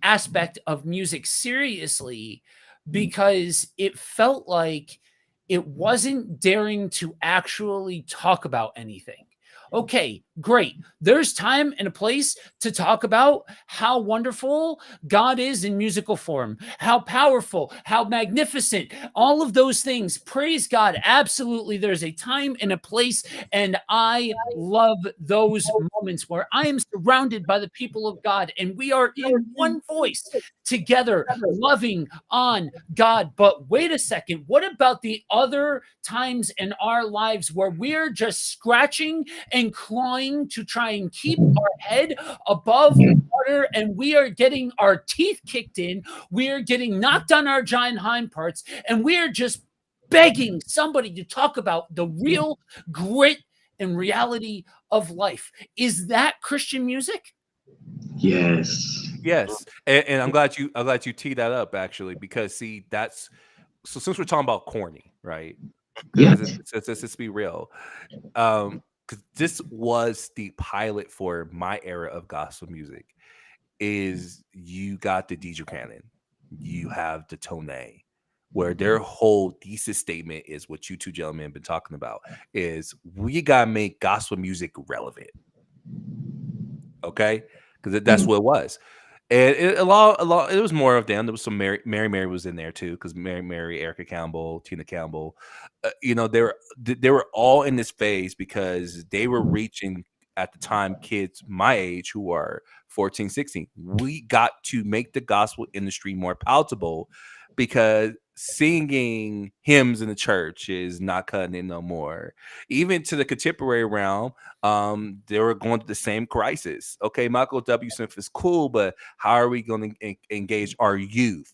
aspect of music seriously, because it felt like it wasn't daring to actually talk about anything. Okay, great. There's time and a place to talk about how wonderful God is in musical form, how powerful, how magnificent, all of those things. Praise God. Absolutely. There's a time and a place. And I love those moments where I am surrounded by the people of God and we are in one voice together, loving on God. But wait a second. What about the other times in our lives where we're just scratching and clawing to try and keep our head above water, and we are getting our teeth kicked in, we are getting knocked on our giant hind parts, and we are just begging somebody to talk about the real grit and reality of life? Is that Christian music? Yes. Yes, and I'm glad you teed that up, actually, because see, that's so since we're talking about corny, right? Yeah. Let's be real. Because this was the pilot for my era of gospel music. Is you got the DJ Cannon, you have the Tone, where their whole thesis statement is what you two gentlemen have been talking about is we gotta make gospel music relevant. Okay, because that's Mm. what it was. And a lot, it was more of them. There was some Mary was in there too, because Mary, Erica Campbell, Tina Campbell, they were all in this phase because they were reaching at the time kids my age who are 14, 16. We got to make the gospel industry more palatable because singing hymns in the church is not cutting it no more. Even to the contemporary realm, they were going through the same crisis. Okay, Michael W. Smith is cool, but how are we going to engage our youth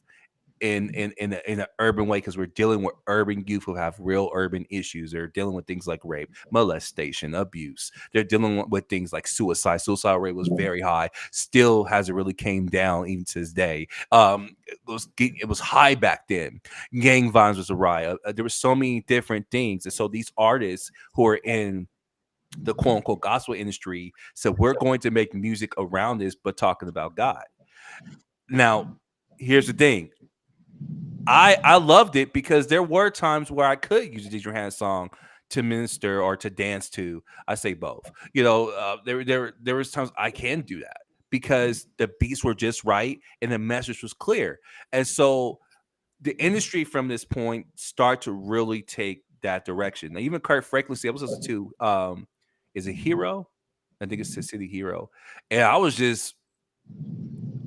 in an urban way? Because we're dealing with urban youth who have real urban issues. They're dealing with things like rape, molestation, abuse. They're dealing with things like suicide. Suicide rate was very high. Still hasn't really came down even to this day. It was high back then. Gang violence was a riot. There were so many different things, and so these artists who are in the quote unquote gospel industry said, we're going to make music around this, but talking about God. Now, here's the thing. I loved it because there were times where I could use a Did Your Hand song to minister or to dance to. I say both. There was times I can do that because the beats were just right and the message was clear. And so the industry from this point start to really take that direction. Now, even Kurt Franklin, see, I was listening to is a Hero? I think it's City Hero. And I was just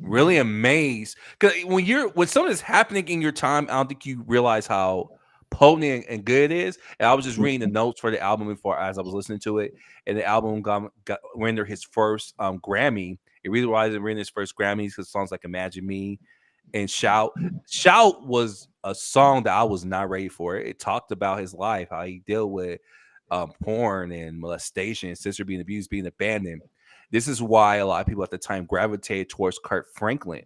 really amazed because when something is happening in your time, I don't think you realize how potent and good it is. And I was just reading the notes for the album before as I was listening to it, and the album got rendered his first Grammy. It really was rendered his first Grammys because songs like Imagine Me and Shout. Shout was a song that I was not ready for. It talked about his life, how he dealt with porn and molestation, sister being abused, being abandoned. This is why a lot of people at the time gravitated towards Kurt Franklin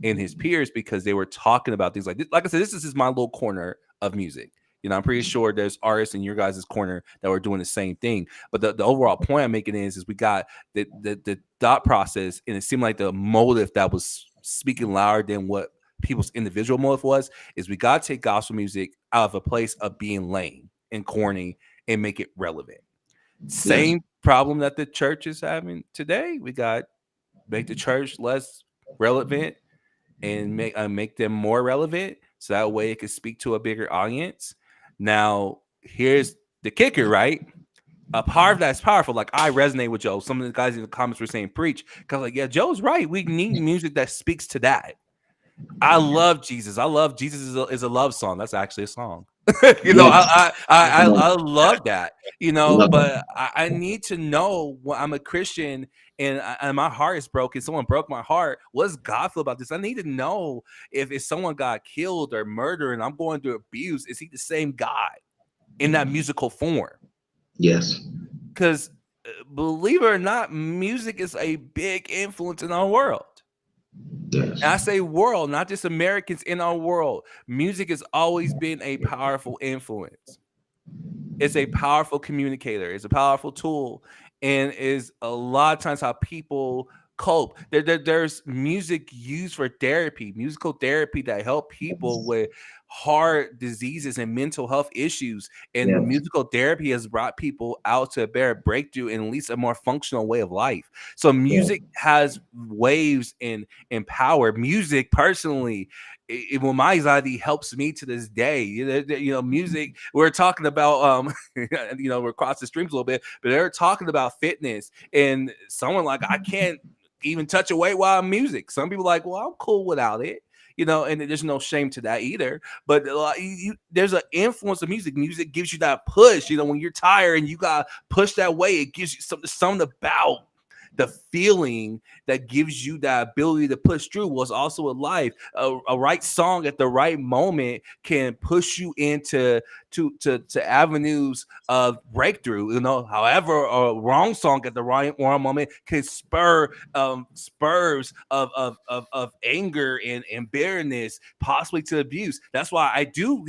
and his peers because they were talking about things like this. Like I said, this is my little corner of music. I'm pretty sure there's artists in your guys' corner that were doing the same thing. But the overall point I'm making is we got the thought process, and it seemed like the motive that was speaking louder than what people's individual motive was, is we got to take gospel music out of a place of being lame and corny and make it relevant. Same problem that the church is having today. We got make the church less relevant and make them more relevant, so that way it can speak to a bigger audience. Now, here's the kicker, right? A part that's powerful. Like I resonate with Joe. Some of the guys in the comments were saying preach because, like, yeah, Joe's right. We need music that speaks to that. I love Jesus. I love Jesus is a love song. That's actually a song. I love that. But I need to know when I'm a Christian and my heart is broken. Someone broke my heart. What does God feel about this? I need to know if someone got killed or murdered and I'm going through abuse, is he the same God in that musical form? Yes. Because believe it or not, music is a big influence in our world. Yes. And I say world, not just Americans in our world. Music has always been a powerful influence. It's a powerful communicator. It's a powerful tool, and is a lot of times how people cope. There's music used for therapy, musical therapy that help people with heart diseases and mental health issues. And musical therapy has brought people out to a better breakthrough and at least a more functional way of life. So music has waves in power. Music personally, when my anxiety helps me to this day. Music, we're talking about we're crossing the streams a little bit, but they're talking about fitness, and someone like, I can't even touch a weight while I'm music. Some people like, well, I'm cool without it, and there's no shame to that either. But there's an influence of music. Music gives you that push, when you're tired and you got to push that way. It gives you something about the feeling that gives you that ability to push through. Was also a life. A right song at the right moment can push you into to avenues of breakthrough. However, a wrong song at the wrong moment can spur spurs of anger and bitterness, possibly to abuse. That's why I do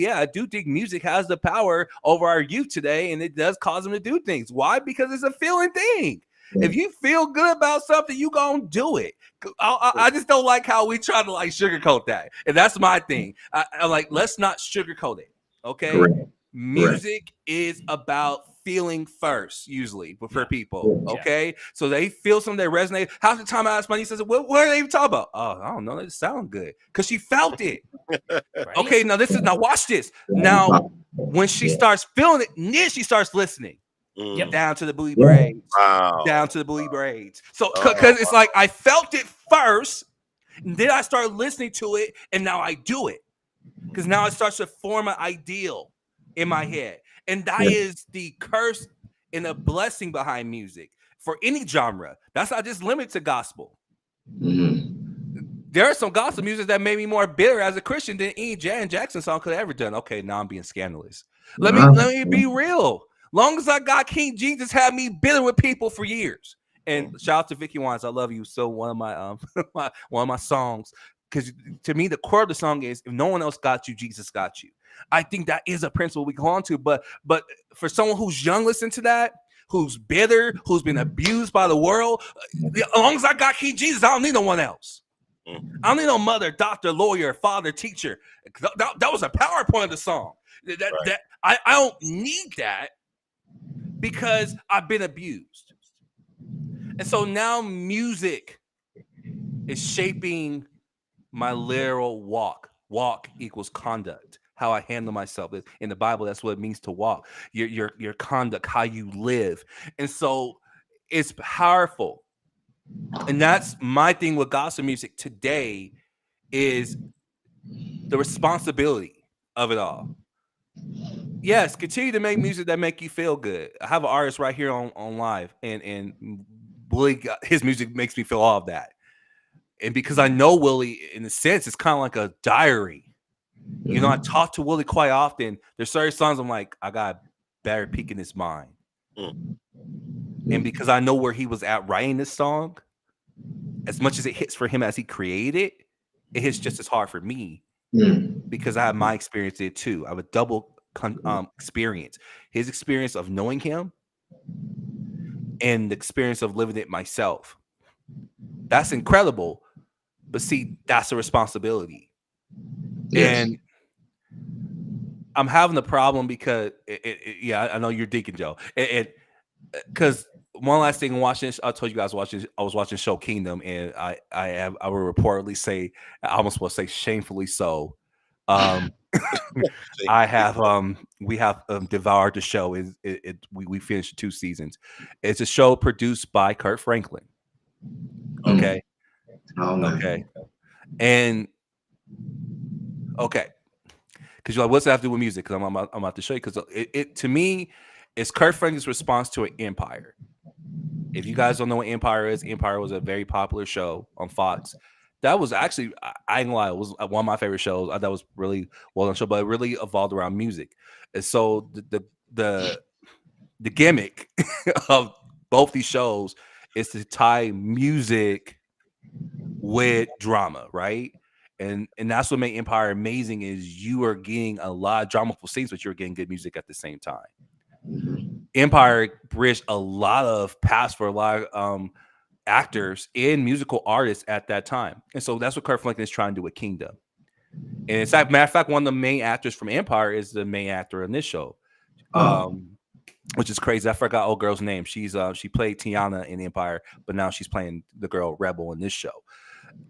think music has the power over our youth today, and it does cause them to do things. Why? Because it's a feeling thing. If you feel good about something, you gonna do it. I just don't like how we try to like sugarcoat that, and that's my thing. I'm like, let's not sugarcoat it. Okay, Correct. music is about feeling first, usually for people. Yeah. Okay, so they feel something that resonates. Half the time I ask my niece, I said, what are they even talking about? Oh, I don't know. They sound good because she felt it. Right? Okay, now watch this. Now, when she starts feeling it, then she starts listening. Mm. Down to the booty braids. Wow. Down to the booty braids. So, Oh, because it's like I felt it first, and then I start listening to it, and now I do it. Because now it starts to form an ideal in my head. And that is the curse and the blessing behind music for any genre. That's not just limited to gospel. There are some gospel music that made me more bitter as a Christian than any Janet Jackson song could have ever done. Okay, now I'm being scandalous. Let me be real. Long as I got King Jesus, had me bitter with people for years. And shout out to Vicky Wines, I love you. So one of my one of my songs, because to me the core of the song is, if no one else got you, Jesus got you. I think that is a principle we go on to, but for someone who's young, listen to that, who's bitter, who's been abused by the world, as long as I got King Jesus, I don't need no one else. I don't need no mother, doctor, lawyer, father, teacher. That was a PowerPoint of the song. I don't need that because I've been abused. And so now music is shaping my literal walk. Walk equals conduct. How I handle myself. In the Bible, that's what it means to walk. Your conduct, how you live. And so it's powerful. And that's my thing with gospel music today, is the responsibility of it all. Yes, continue to make music that make you feel good. I have an artist right here on live, and Willy, his music makes me feel all of that. And because I know Willy, in a sense, it's kind of like a diary. You know, I talk to Willy quite often. There's certain songs I'm like, I got a better peek in his mind. And because I know where he was at writing this song, as much as it hits for him as he created, it hits just as hard for me because I have my experience there too. I have a double experience. His experience of knowing him and the experience of living it myself. That's incredible. But see, that's a responsibility. Yes. And I'm having a problem because, I know you're Deacon Joe. Because one last thing, watching this, I told you guys I was watching Show Kingdom, and I will reportedly say, I almost will say shamefully so. I have we have devoured the show. We finished 2 seasons. It's a show produced by Kurt Franklin. Okay. Okay. And okay. Because you're like, what's that have to do with music? Because I'm about to show you. Because it to me, it's Kurt Franklin's response to an Empire. If you guys don't know what Empire is, Empire was a very popular show on Fox. That was actually, I ain't gonna lie, it was one of my favorite shows. That was really well done show, but it really evolved around music. And so the gimmick of both these shows is to tie music with drama, right? And that's what made Empire amazing, is you are getting a lot of dramaful scenes, but you're getting good music at the same time. Empire bridged a lot of paths for a lot of actors and musical artists at that time. And so that's what Kurt Franklin is trying to do with Kingdom. And it's matter of fact, one of the main actors from Empire is the main actor in this show. Which is crazy. I forgot old girl's name. She played Tiana in Empire, but now she's playing the girl Rebel in this show.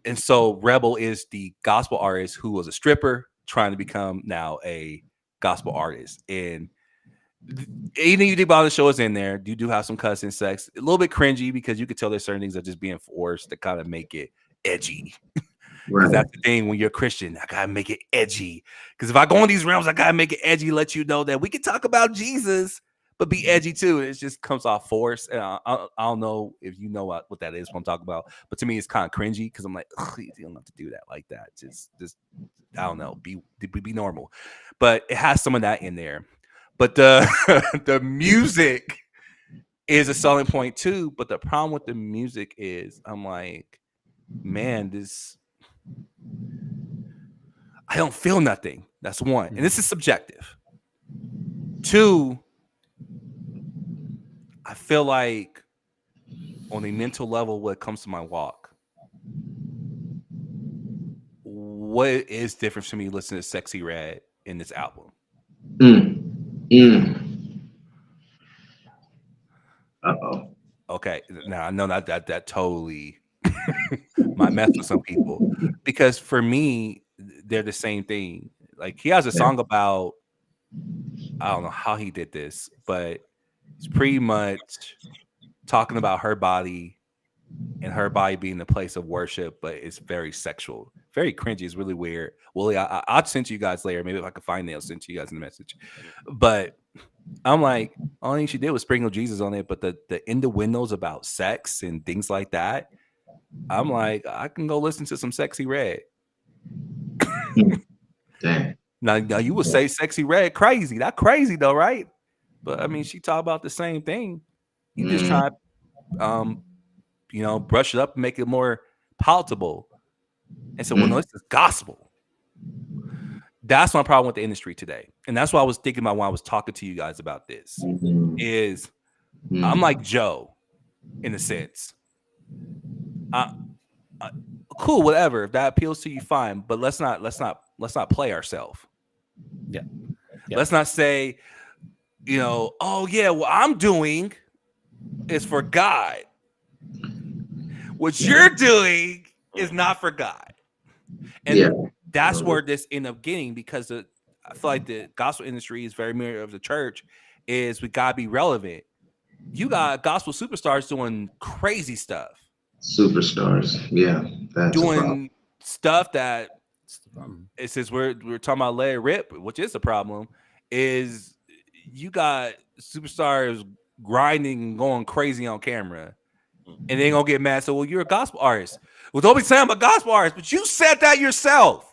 And so Rebel is the gospel artist who was a stripper trying to become now a gospel artist. And anything you think about the show is in there. You do have some cuss and sex, a little bit cringy, because you could tell there's certain things that are just being forced to kind of make it edgy. Because that's the thing, when you're a Christian, I gotta make it edgy. Because if I go in these realms, I gotta make it edgy, let you know that we can talk about Jesus, but be edgy too. It just comes off force. And I don't know if you know what that is, what I'm talking about. But to me, it's kind of cringy, because I'm like, you don't have to do that like that. Just I don't know, be normal. But it has some of that in there. But the music is a selling point too. But the problem with the music is, I'm like, man, I don't feel nothing. That's one. And this is subjective. 2, I feel like on a mental level when it comes to my walk, what is different for me listening to Sexy Red in this album? Uh-oh. Okay, now I know that totally might mess with some people, because for me they're the same thing. Like, he has a song about, I don't know how he did this, but it's pretty much talking about her body and her body being the place of worship, but it's very sexual, very cringy. It's really weird. Willie, I'll send to you guys later. Maybe if I can find it, I'll send to you guys in the message. But I'm like, only thing she did was sprinkle Jesus on it, but the innuendos about sex and things like that, I'm like, I can go listen to some Sexy Red. Dang. Now you would say Sexy Red crazy. That crazy though, right? But I mean, she talked about the same thing. You just try to, brush it up and make it more palatable. And so, well, no, this is gospel. That's my problem with the industry today. And that's what I was thinking about when I was talking to you guys about this. Is I'm like Joe, in a sense. Cool, whatever. If that appeals to you, fine. But let's not play ourselves. Yeah. Let's not say, oh yeah, what I'm doing is for God. What you're doing is not for God. And that's where this ended up getting, because I feel like the gospel industry is very mirror of the church. Is we gotta be relevant. You got gospel superstars doing crazy stuff. Superstars, yeah, that's doing stuff that it says we're talking about let it rip, which is a problem. Is you got superstars grinding and going crazy on camera, and they gonna get mad. So, well, you're a gospel artist. Well, don't be saying I'm a gospel artist, but you said that yourself.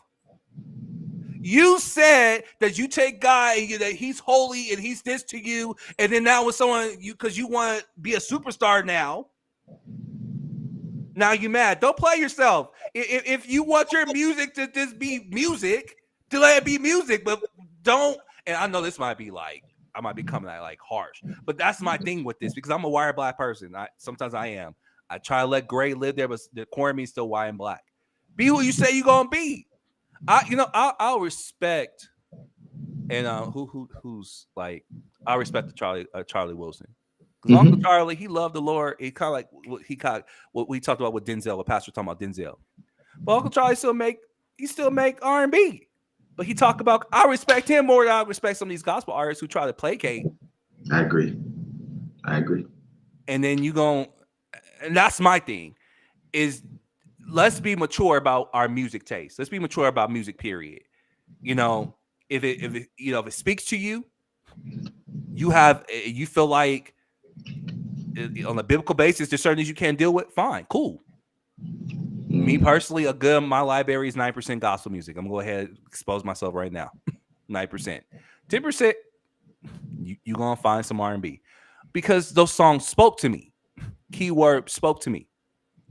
You said that you take God and that he's holy and he's this to you, and then now with someone because you want to be a superstar now you mad. Don't play yourself. If you want your music to just be music, to let it be music, but don't. And I know this might be like, I might be coming at like harsh, but that's my thing with this, because I'm a white black person. Sometimes I am. I try to let gray live there, but the core of me is still white and black. Be who you say you're gonna be. I'll respect, and who's like, I respect the Charlie Wilson. Because Uncle Charlie, he loved the Lord. He kind of like what we talked about with Denzel, what Pastor talking about Denzel. But Uncle Charlie still make R&B. But he talk about, I respect him more than I respect some of these gospel artists who try to placate. I agree. And then and that's my thing, is let's be mature about our music taste. Let's be mature about music, period. If it speaks to you, you feel like on a biblical basis there's certain things you can't deal with, fine, cool. Me personally, my library is 9% gospel music. I'm gonna go ahead and expose myself right now. 9%. 10%, you're gonna find some R&B, because those songs spoke to me. Keyword, spoke to me.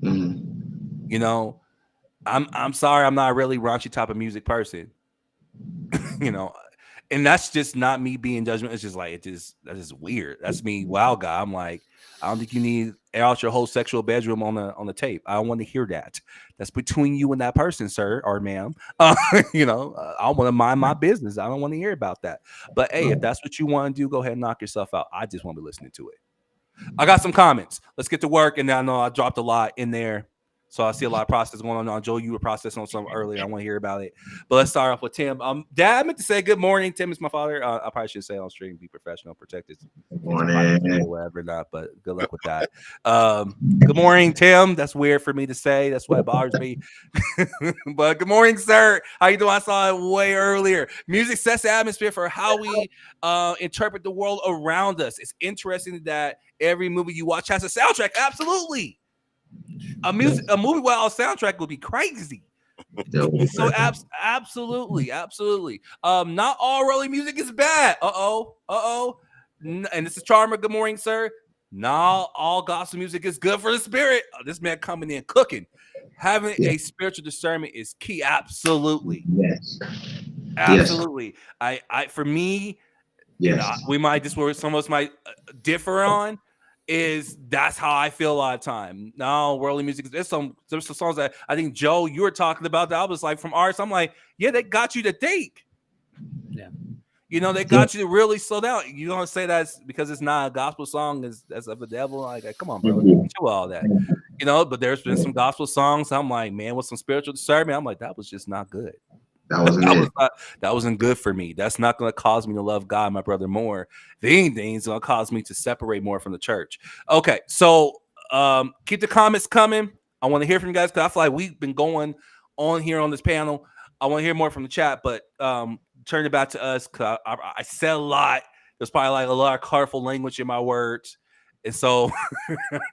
I'm sorry, I'm not a really raunchy type of music person. And that's just not me being judgmental. It's just like, that's just weird. That's me. Wow, God. I'm like, I don't think you need to air out your whole sexual bedroom on the tape. I don't want to hear that. That's between you and that person, sir or ma'am. I want to mind my business. I don't want to hear about that. But hey, if that's what you want to do, go ahead and knock yourself out. I just want to be listening to it. I got some comments. Let's get to work. And I know I dropped a lot in there, so I see a lot of process going on. Joe, you were processing on something earlier. I want to hear about it. But let's start off with Tim. Dad, I meant to say good morning. Tim is my father. I probably should say on stream, be professional, protect his morning, whatever not. But good luck with that. Good morning, Tim. That's weird for me to say. That's why it bothers me. But good morning, sir. How you doing? I saw it way earlier. Music sets the atmosphere for how we interpret the world around us. It's interesting that every movie you watch has a soundtrack. Absolutely. A movie without a soundtrack would be crazy. So absolutely. Not all early music is bad. And this is Charmer. Good morning, sir. Not all gospel music is good for the spirit. This man coming in cooking. Having a spiritual discernment is key. Absolutely. Yes. Absolutely. I for me, we might, this where some of us might differ on, that's how I feel a lot of time. No, worldly music. There's some songs that I think, Joe, you were talking about that I was like, from artists, I'm like, yeah, they got you to think. Yeah. You know, they got you to really slow down. You don't say that's because it's not a gospel song, that's of the devil. Like, come on, bro, chill all that. You know, but there's been some gospel songs. I'm like, man, with some spiritual discernment, I'm like, that was just not good. That wasn't it. That wasn't good for me. That's not going to cause me to love God, my brother, more. If anything, it's going to cause me to separate more from the church. Okay, so keep the comments coming. I want to hear from you guys because I feel like we've been going on here on this panel. I want to hear more from the chat, but turn it back to us because I said a lot. There's probably like a lot of colorful language in my words. And so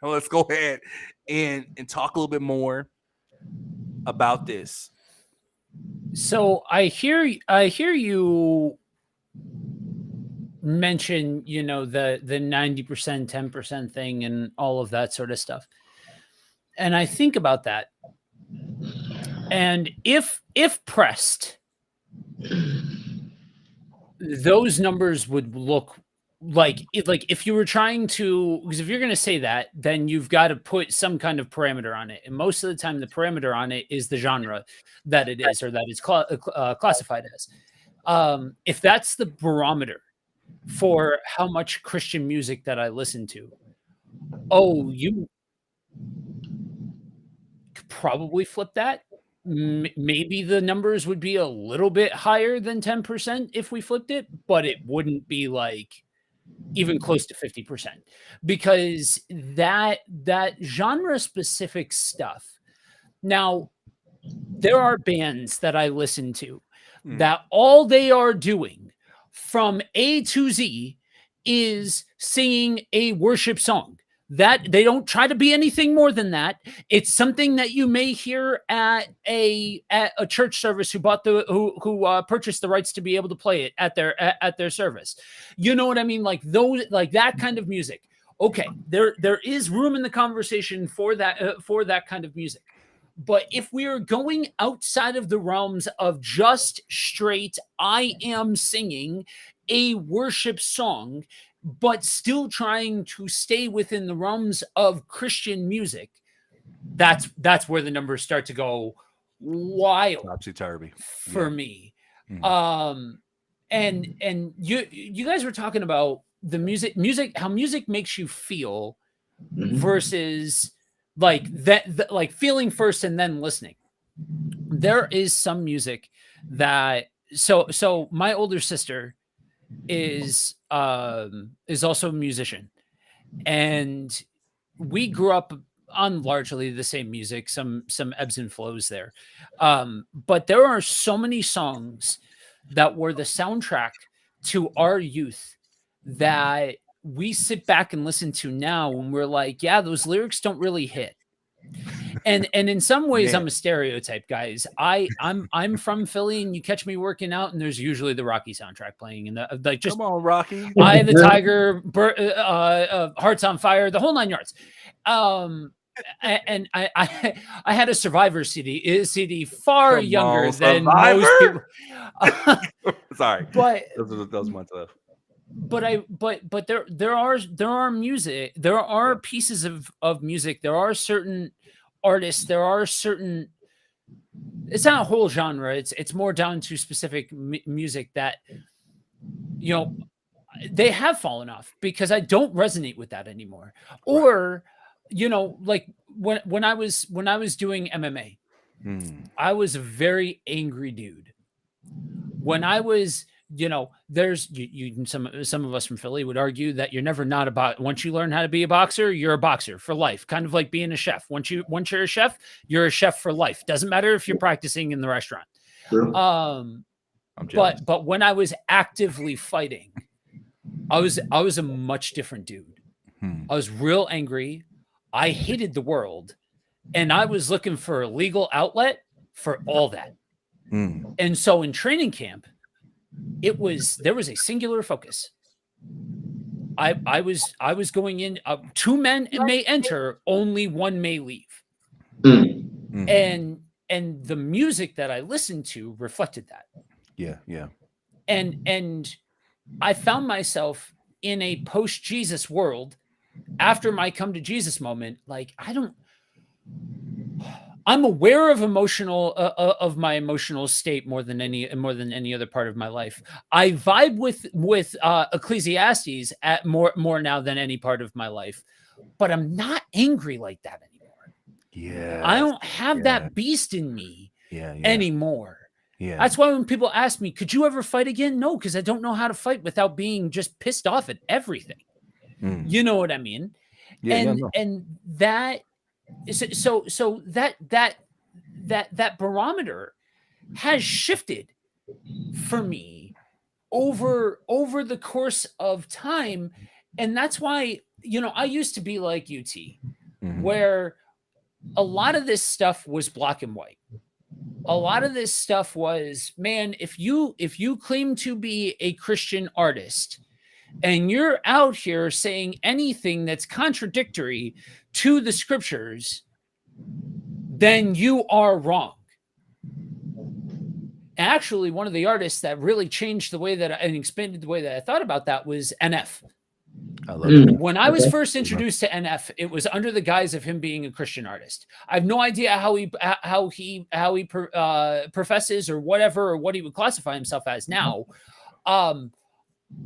let's go ahead and talk a little bit more about this. So I hear you mention, you know, the 90%, 10% thing and all of that sort of stuff. And I think about that. And if pressed, those numbers would look like if you were trying to, because if you're going to say that, then you've got to put some kind of parameter on it. And most of the time, the parameter on it is the genre that it is, or that it's classified as. If that's the barometer for how much Christian music that I listen to, you could probably flip that. Maybe the numbers would be a little bit higher than 10% if we flipped it, but it wouldn't be like even close to 50%, because that genre specific stuff. Now, there are bands that I listen to that all they are doing from A to Z is singing a worship song. That they don't try to be anything more than that. It's something that you may hear at a church service who purchased the rights to be able to play it at their service. You know what I mean? Like that kind of music. Okay, there is room in the conversation for that kind of music. But if we are going outside of the realms of just straight, I am singing a worship song, but still trying to stay within the realms of Christian music, that's where the numbers start to go wild for me. And you guys were talking about the music, how music makes you feel versus like that, like feeling first and then listening. There is some music that so my older sister is also a musician, and we grew up on largely the same music, some ebbs and flows there, but there are so many songs that were the soundtrack to our youth that we sit back and listen to now when we're like, yeah, those lyrics don't really hit. And in some ways, I'm a stereotype, guys. I'm from Philly, and you catch me working out, and there's usually the Rocky soundtrack playing, and like just come on, Rocky, Eye the Tiger, Hearts on Fire, the whole nine yards. And I had a Survivor CD far younger than most people. Sorry, but that was my stuff. But there are music, there are pieces of music, there are certain artists, there are certain, it's not a whole genre, it's more down to specific music that, you know, they have fallen off because I don't resonate with that anymore. Or, you know, like when I was doing MMA, I was a very angry dude. When I was, you know, there's some of us from Philly would argue that you're never not about, once you learn how to be a boxer, you're a boxer for life. Kind of like being a chef. Once you're a chef, you're a chef for life. Doesn't matter if you're practicing in the restaurant. Sure. But when I was actively fighting, I was a much different dude. I was real angry. I hated the world, and I was looking for a legal outlet for all that. And so in training camp, there was a singular focus. I was going in, 2 men may enter, only 1 may leave. And the music that I listened to reflected that. Yeah. And I found myself in a post-Jesus world after my come to Jesus moment, like I'm aware of my emotional state more than any other part of my life. I vibe with Ecclesiastes at more now than any part of my life, but I'm not angry like that anymore. Yeah. I don't have that beast in me anymore. Yeah. That's why when people ask me, could you ever fight again? No, because I don't know how to fight without being just pissed off at everything. You know what I mean? Yeah. And that so that barometer has shifted for me over the course of time. And that's why, I used to be like UT, where a lot of this stuff was black and white. A lot of this stuff was, man, if you claim to be a Christian artist and you're out here saying anything that's contradictory to the scriptures, then you are wrong. Actually, one of the artists that really changed the way that and expanded the way that I thought about that was NF. I love it. When I was first introduced to NF, it was under the guise of him being a Christian artist. I have no idea how he professes or whatever, or what he would classify himself as now.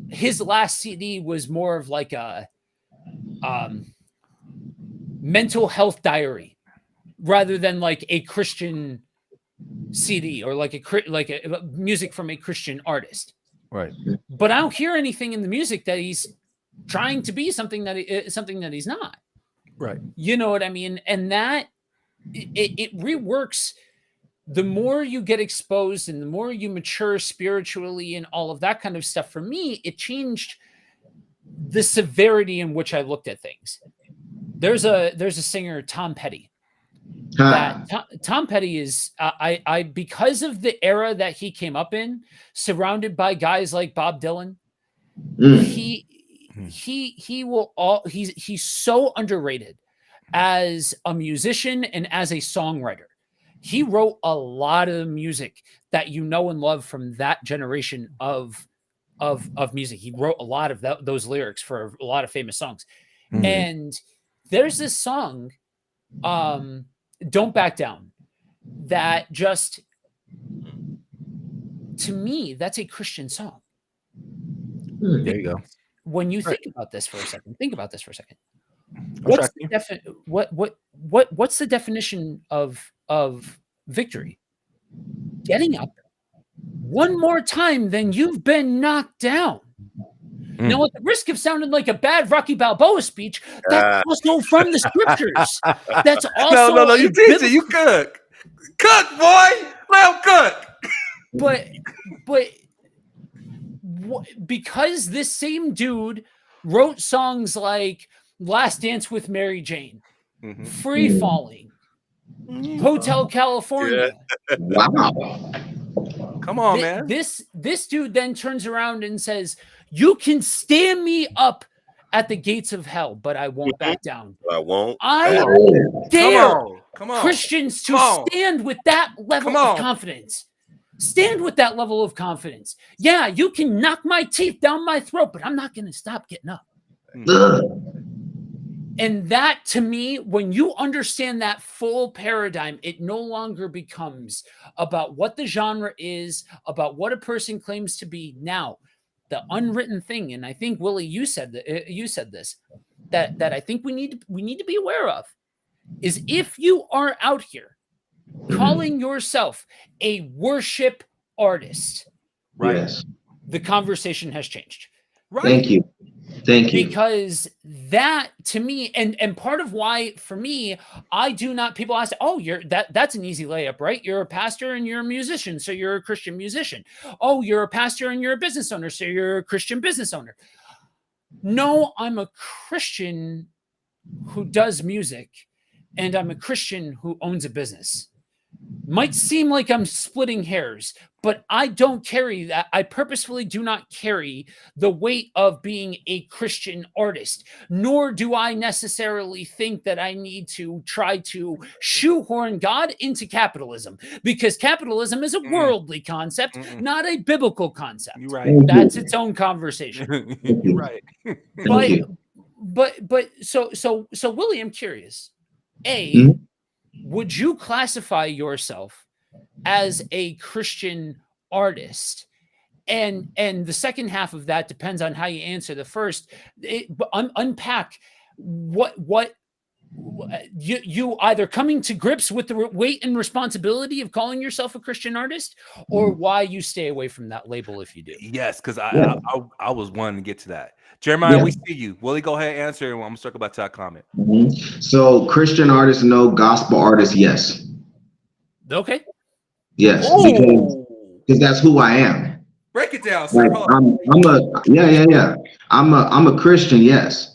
His last CD was more of like a mental health diary rather than like a Christian CD or like a music from a Christian artist. Right. But I don't hear anything in the music that he's trying to be something that he's not. Right. You know what I mean? And that it reworks. The more you get exposed and the more you mature spiritually and all of that kind of stuff, for me, it changed the severity in which I looked at things. There's a singer, Tom Petty. Tom Petty is I because of the era that he came up in, surrounded by guys like Bob Dylan. He's so underrated as a musician and as a songwriter. He wrote a lot of music that you know and love from that generation of music. He wrote a lot of those lyrics for a lot of famous songs. And there's this song, Don't Back Down, that just, to me, that's a Christian song. There you go. When you think about this for a second, What's the definition of victory? Getting up one more time than you've been knocked down. Now, at the risk of sounding like a bad Rocky Balboa speech, that's also from the scriptures. That's also no. You teach it. You cook, boy. Let him cook. But because this same dude wrote songs like Last Dance with Mary Jane, Free Falling, Hotel California. Wow. Come on, man. This dude then turns around and says, you can stand me up at the gates of hell, but I won't back down. I won't. I dare Come on. Christians to stand with that level of confidence. Stand with that level of confidence. Yeah, you can knock my teeth down my throat, but I'm not going to stop getting up. And that, to me, when you understand that full paradigm, it no longer becomes about what the genre is, about what a person claims to be. Now, the unwritten thing, and I think, Willy, you said this, that I think we need to be aware of, is if you are out here calling yourself a worship artist, right? Yes. The conversation has changed. Right? Thank you. Because that, to me, and part of why, for me, I do not, people ask, oh, that's an easy layup, right? You're a pastor and you're a musician, so you're a Christian musician. Oh, you're a pastor and you're a business owner, so you're a Christian business owner. No, I'm a Christian who does music, and I'm a Christian who owns a business. Might seem like I'm splitting hairs, but I don't carry that. I purposefully do not carry the weight of being a Christian artist, nor do I necessarily think that I need to try to shoehorn God into capitalism, because capitalism is a worldly concept, not a biblical concept. You're right. That's its own conversation. You're right. but Willie, I'm curious. A, Mhm. would you classify yourself as a Christian artist? And the second half of that depends on how you answer the first. Unpack what you either coming to grips with the weight and responsibility of calling yourself a Christian artist, or Mhm. why you stay away from that label if you do. Yes, because Yeah, I was wanting to get to that. Jeremiah, yeah. we see you. Willie, go ahead and answer, and I'm gonna circle back to that comment. So Christian artists, no. Gospel artists, yes, Okay. yes, Oh, because that's who I am. break it down, sir. Like Hold on. I'm a yeah, yeah, yeah. I'm a Christian, yes.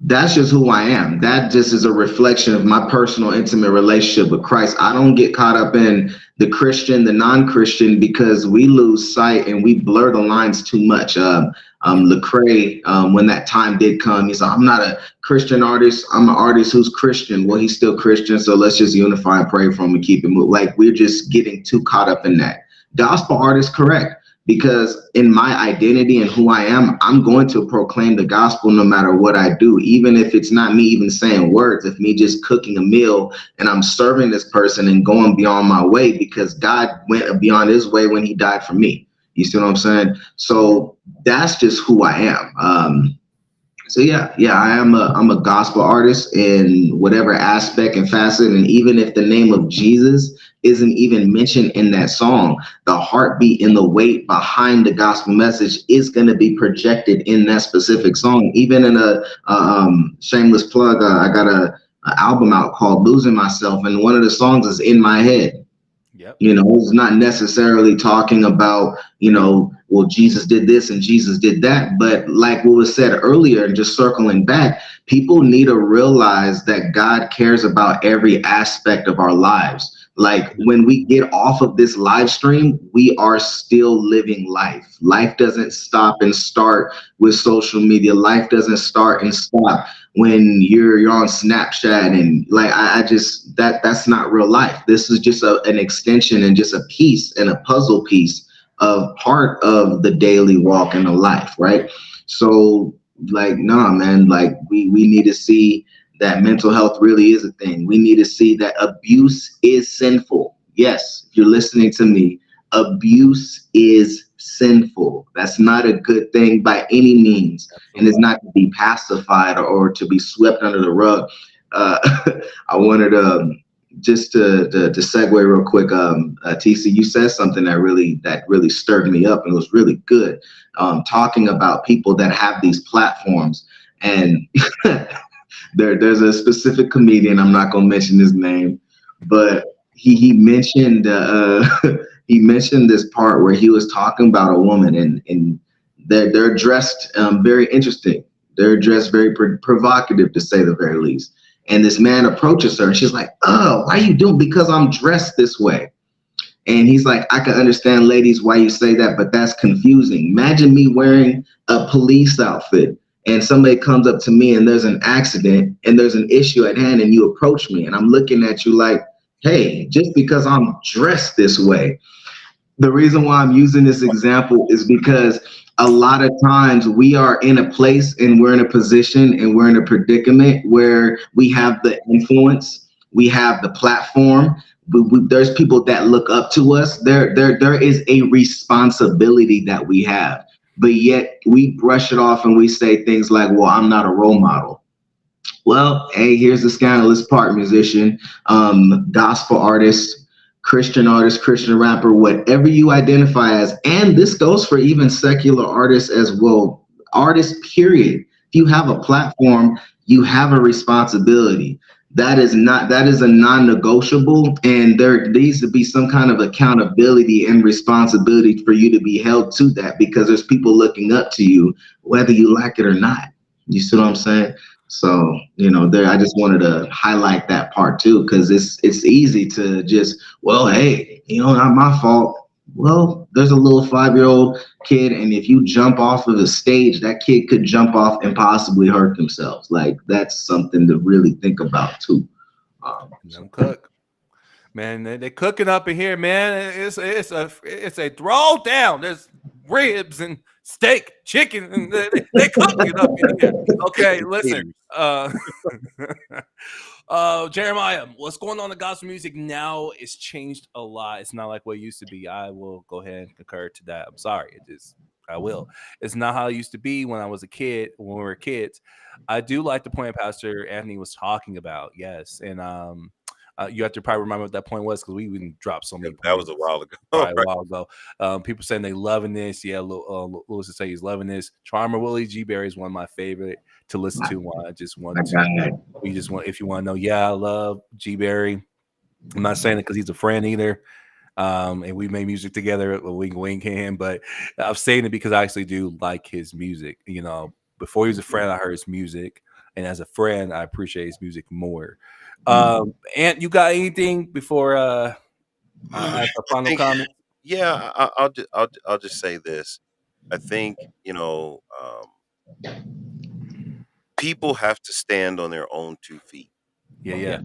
That's just who I am. That just is a reflection of my personal, intimate relationship with Christ. I don't get caught up in the Christian, the non-Christian, because we lose sight and we blur the lines too much. Lecrae, when that time did come, he said, "I'm not a Christian artist. I'm an artist who's Christian." Well, he's still Christian, so let's just unify and pray for him and keep it moving. Like we're just getting too caught up in that. Gospel artist, correct? Because in my identity and who I am, I'm going to proclaim the gospel no matter what I do, even if it's not me even saying words, if me just cooking a meal and I'm serving this person and going beyond my way because God went beyond his way when he died for me. You see what I'm saying? So that's just who I am. So yeah, I'm a gospel artist in whatever aspect and facet, and even if the name of Jesus isn't even mentioned in that song, the heartbeat and the weight behind the gospel message is going to be projected in that specific song. Even in a shameless plug, I got a album out called "Losing Myself," and one of the songs is "In My Head." Yep. You know, it's not necessarily talking about, well, Jesus did this and Jesus did that. But like what was said earlier, and just circling back, people need to realize that God cares about every aspect of our lives. Like when we get off of this live stream, we are still living life. Life doesn't stop and start with social media. Life doesn't start and stop when you're on Snapchat, and like I just that's not real life. This is just an extension and just a piece and a puzzle piece of part of the daily walk in the life, right? So like, nah, man, like we need to see that mental health really is a thing. We need to see that abuse is sinful. Yes, if you're listening to me, abuse is sinful. That's not a good thing by any means, and it's not to be pacified or to be swept under the rug. Uh, I wanted just to segue real quick. TC, you said something that really stirred me up and it was really good. Talking about people that have these platforms, and there's a specific comedian. I'm not gonna mention his name, but he mentioned he mentioned this part where he was talking about a woman, and they're dressed very interesting. They're dressed very provocative, to say the very least. And this man approaches her, and she's like, "Oh, why are you doing? Because I'm dressed this way." And he's like, "I can understand, ladies, why you say that, but that's confusing. Imagine me wearing a police outfit and somebody comes up to me and there's an accident and there's an issue at hand and you approach me and I'm looking at you like, hey, just because I'm dressed this way." The reason why I'm using this example is because a lot of times we are in a place and we're in a position and we're in a predicament where we have the influence, we have the platform, there's people that look up to us. There is a responsibility that we have, but yet we brush it off and we say things like, well, I'm not a role model. Well, hey, here's the scandalous part: musician, gospel artist, Christian rapper, whatever you identify as. And this goes for even secular artists as well. Artists, period. If you have a platform, you have a responsibility. That is a non-negotiable, and there needs to be some kind of accountability and responsibility for you to be held to that, because there's people looking up to you, whether you like it or not. You see what I'm saying? So, there, I just wanted to highlight that part too, because it's easy to just, well, hey, not my fault. Well, there's a little 5-year-old kid, and if you jump off of the stage, that kid could jump off and possibly hurt themselves. Like, that's something to really think about too. Them cook, man. They cooking up in here, man. It's a throw down. There's ribs and steak, chicken, and they cooking up in here. Okay, And listen. taters. Jeremiah, what's going on in gospel music now? It's changed a lot. It's not like what it used to be. I will go ahead and concur to that. I'm sorry. I will. It's not how it used to be when I was a kid, when we were kids. I do like the point Pastor Anthony was talking about. Yes. And you have to probably remember what that point was because we even dropped so Yeah, many that was points a while ago, probably a right? while ago. People saying they loving this. Yeah, Lewis is saying he's loving this. Charmer Willie G Berry is one of my favorite to listen My, to. When I just my want to, guy. we just want, if you want to know, yeah, I love G Berry. I'm not saying it because he's a friend either. And we made music together, wink, wink, him. But I'm saying it because I actually do like his music. You know, before he was a friend, I heard his music, and as a friend, I appreciate his music more. And you got anything before I ask a I final think, comment? yeah, I'll just say this. I think, people have to stand on their own 2 feet. Yeah, Yeah.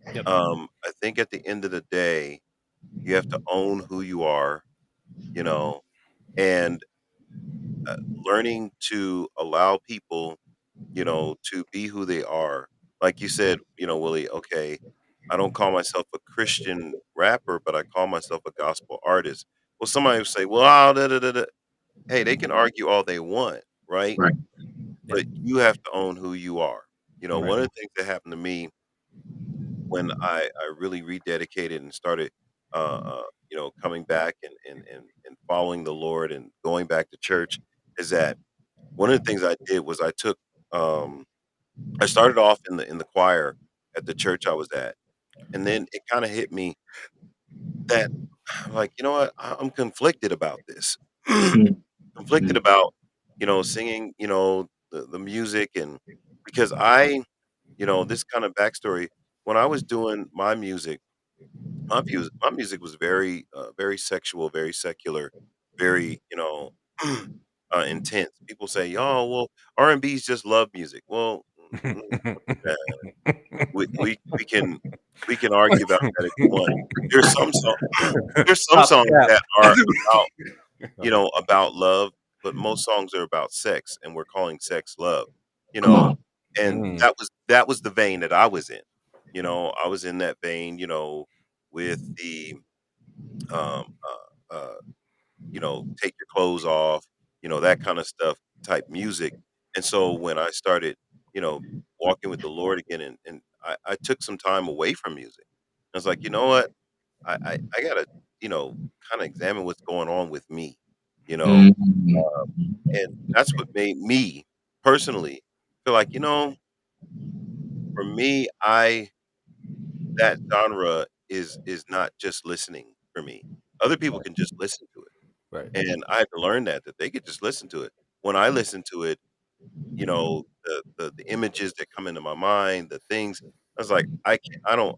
yeah. Yep. I think at the end of the day, you have to own who you are, you know, and, learning to allow people, to be who they are. Like you said, Willie, okay, I don't call myself a Christian rapper, but I call myself a gospel artist. Well, somebody will say, "Well, da, da, da, da." Hey, they can argue all they want, right? Right. Yep. But you have to own who you are. Right. One of the things that happened to me when I really rededicated and started, coming back and following the Lord and going back to church is that one of the things I did was um, I started off in the choir at the church I was at, and then it kinda hit me that, like, you know what? I'm conflicted about this. Mm, Conflicted mm, about, singing, the music and because this kind of backstory, when I was doing my music, my music was very, very sexual, very secular, very, intense. People say, "Oh, well, R&B is just love music." Well, mm, uh, we can argue about that if you want. There's some song there's some Stop the songs cap. that are about, about love, but most songs are about sex, and we're calling sex love, you come know, on. and Mm, that was the vein that I was in. I was in that vein, with the, um, take your clothes off, that kind of stuff type music. And so when I started, you know, walking with the Lord again and I took some time away from music. I was like, you know what? I gotta, kind of examine what's going on with me, you know, Mm, and that's what made me personally feel like, for me, that genre is not just listening for me. Other people can just listen to it. right. And I had to learn that they could just listen to it. When I listen to it, the images that come into my mind, the things, I was like, I don't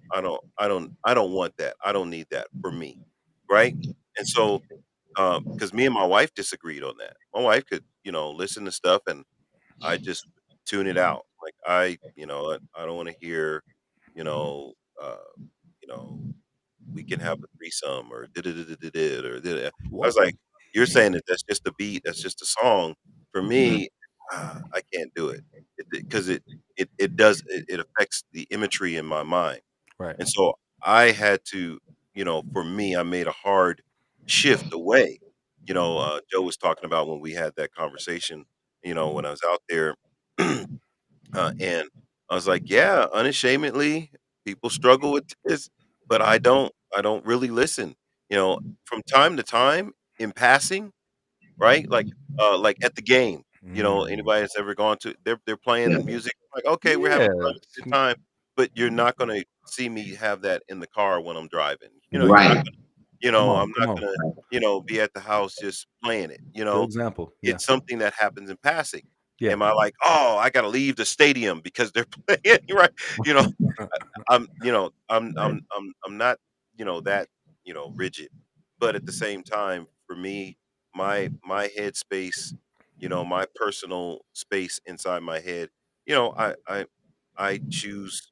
want that. I don't need that for me, right? And so, because me and my wife disagreed on that. My wife could, listen to stuff and I just tune it out. Like I don't wanna hear, you know, uh, you know we can have a threesome or did or did I was Whoa. like, "You're saying that that's just a beat, that's just a song." For mm, me, I can't do it. Because it does it affects the imagery in my mind. Right. And so I had to, for me, I made a hard shift away. Joe was talking about when we had that conversation, when I was out there and I was like, "Yeah, unashamedly, people struggle with this, but I don't really listen." From time to time in passing, right? Like at the game, Mm. anybody that's ever gone to they're playing yeah. the music, like, "Okay, we're having fun, Yes. it's a good time," but you're not gonna see me have that in the car when I'm driving. You're not Right. Come on. I'm Come not on. gonna, be at the house just playing it, Good example. Yeah. it's something that happens in passing. Yeah. Am I like, "Oh, I gotta leave the stadium because they're playing," right? You know, I'm not, that, rigid. But at the same time, for me, my headspace, my personal space inside my head, I choose,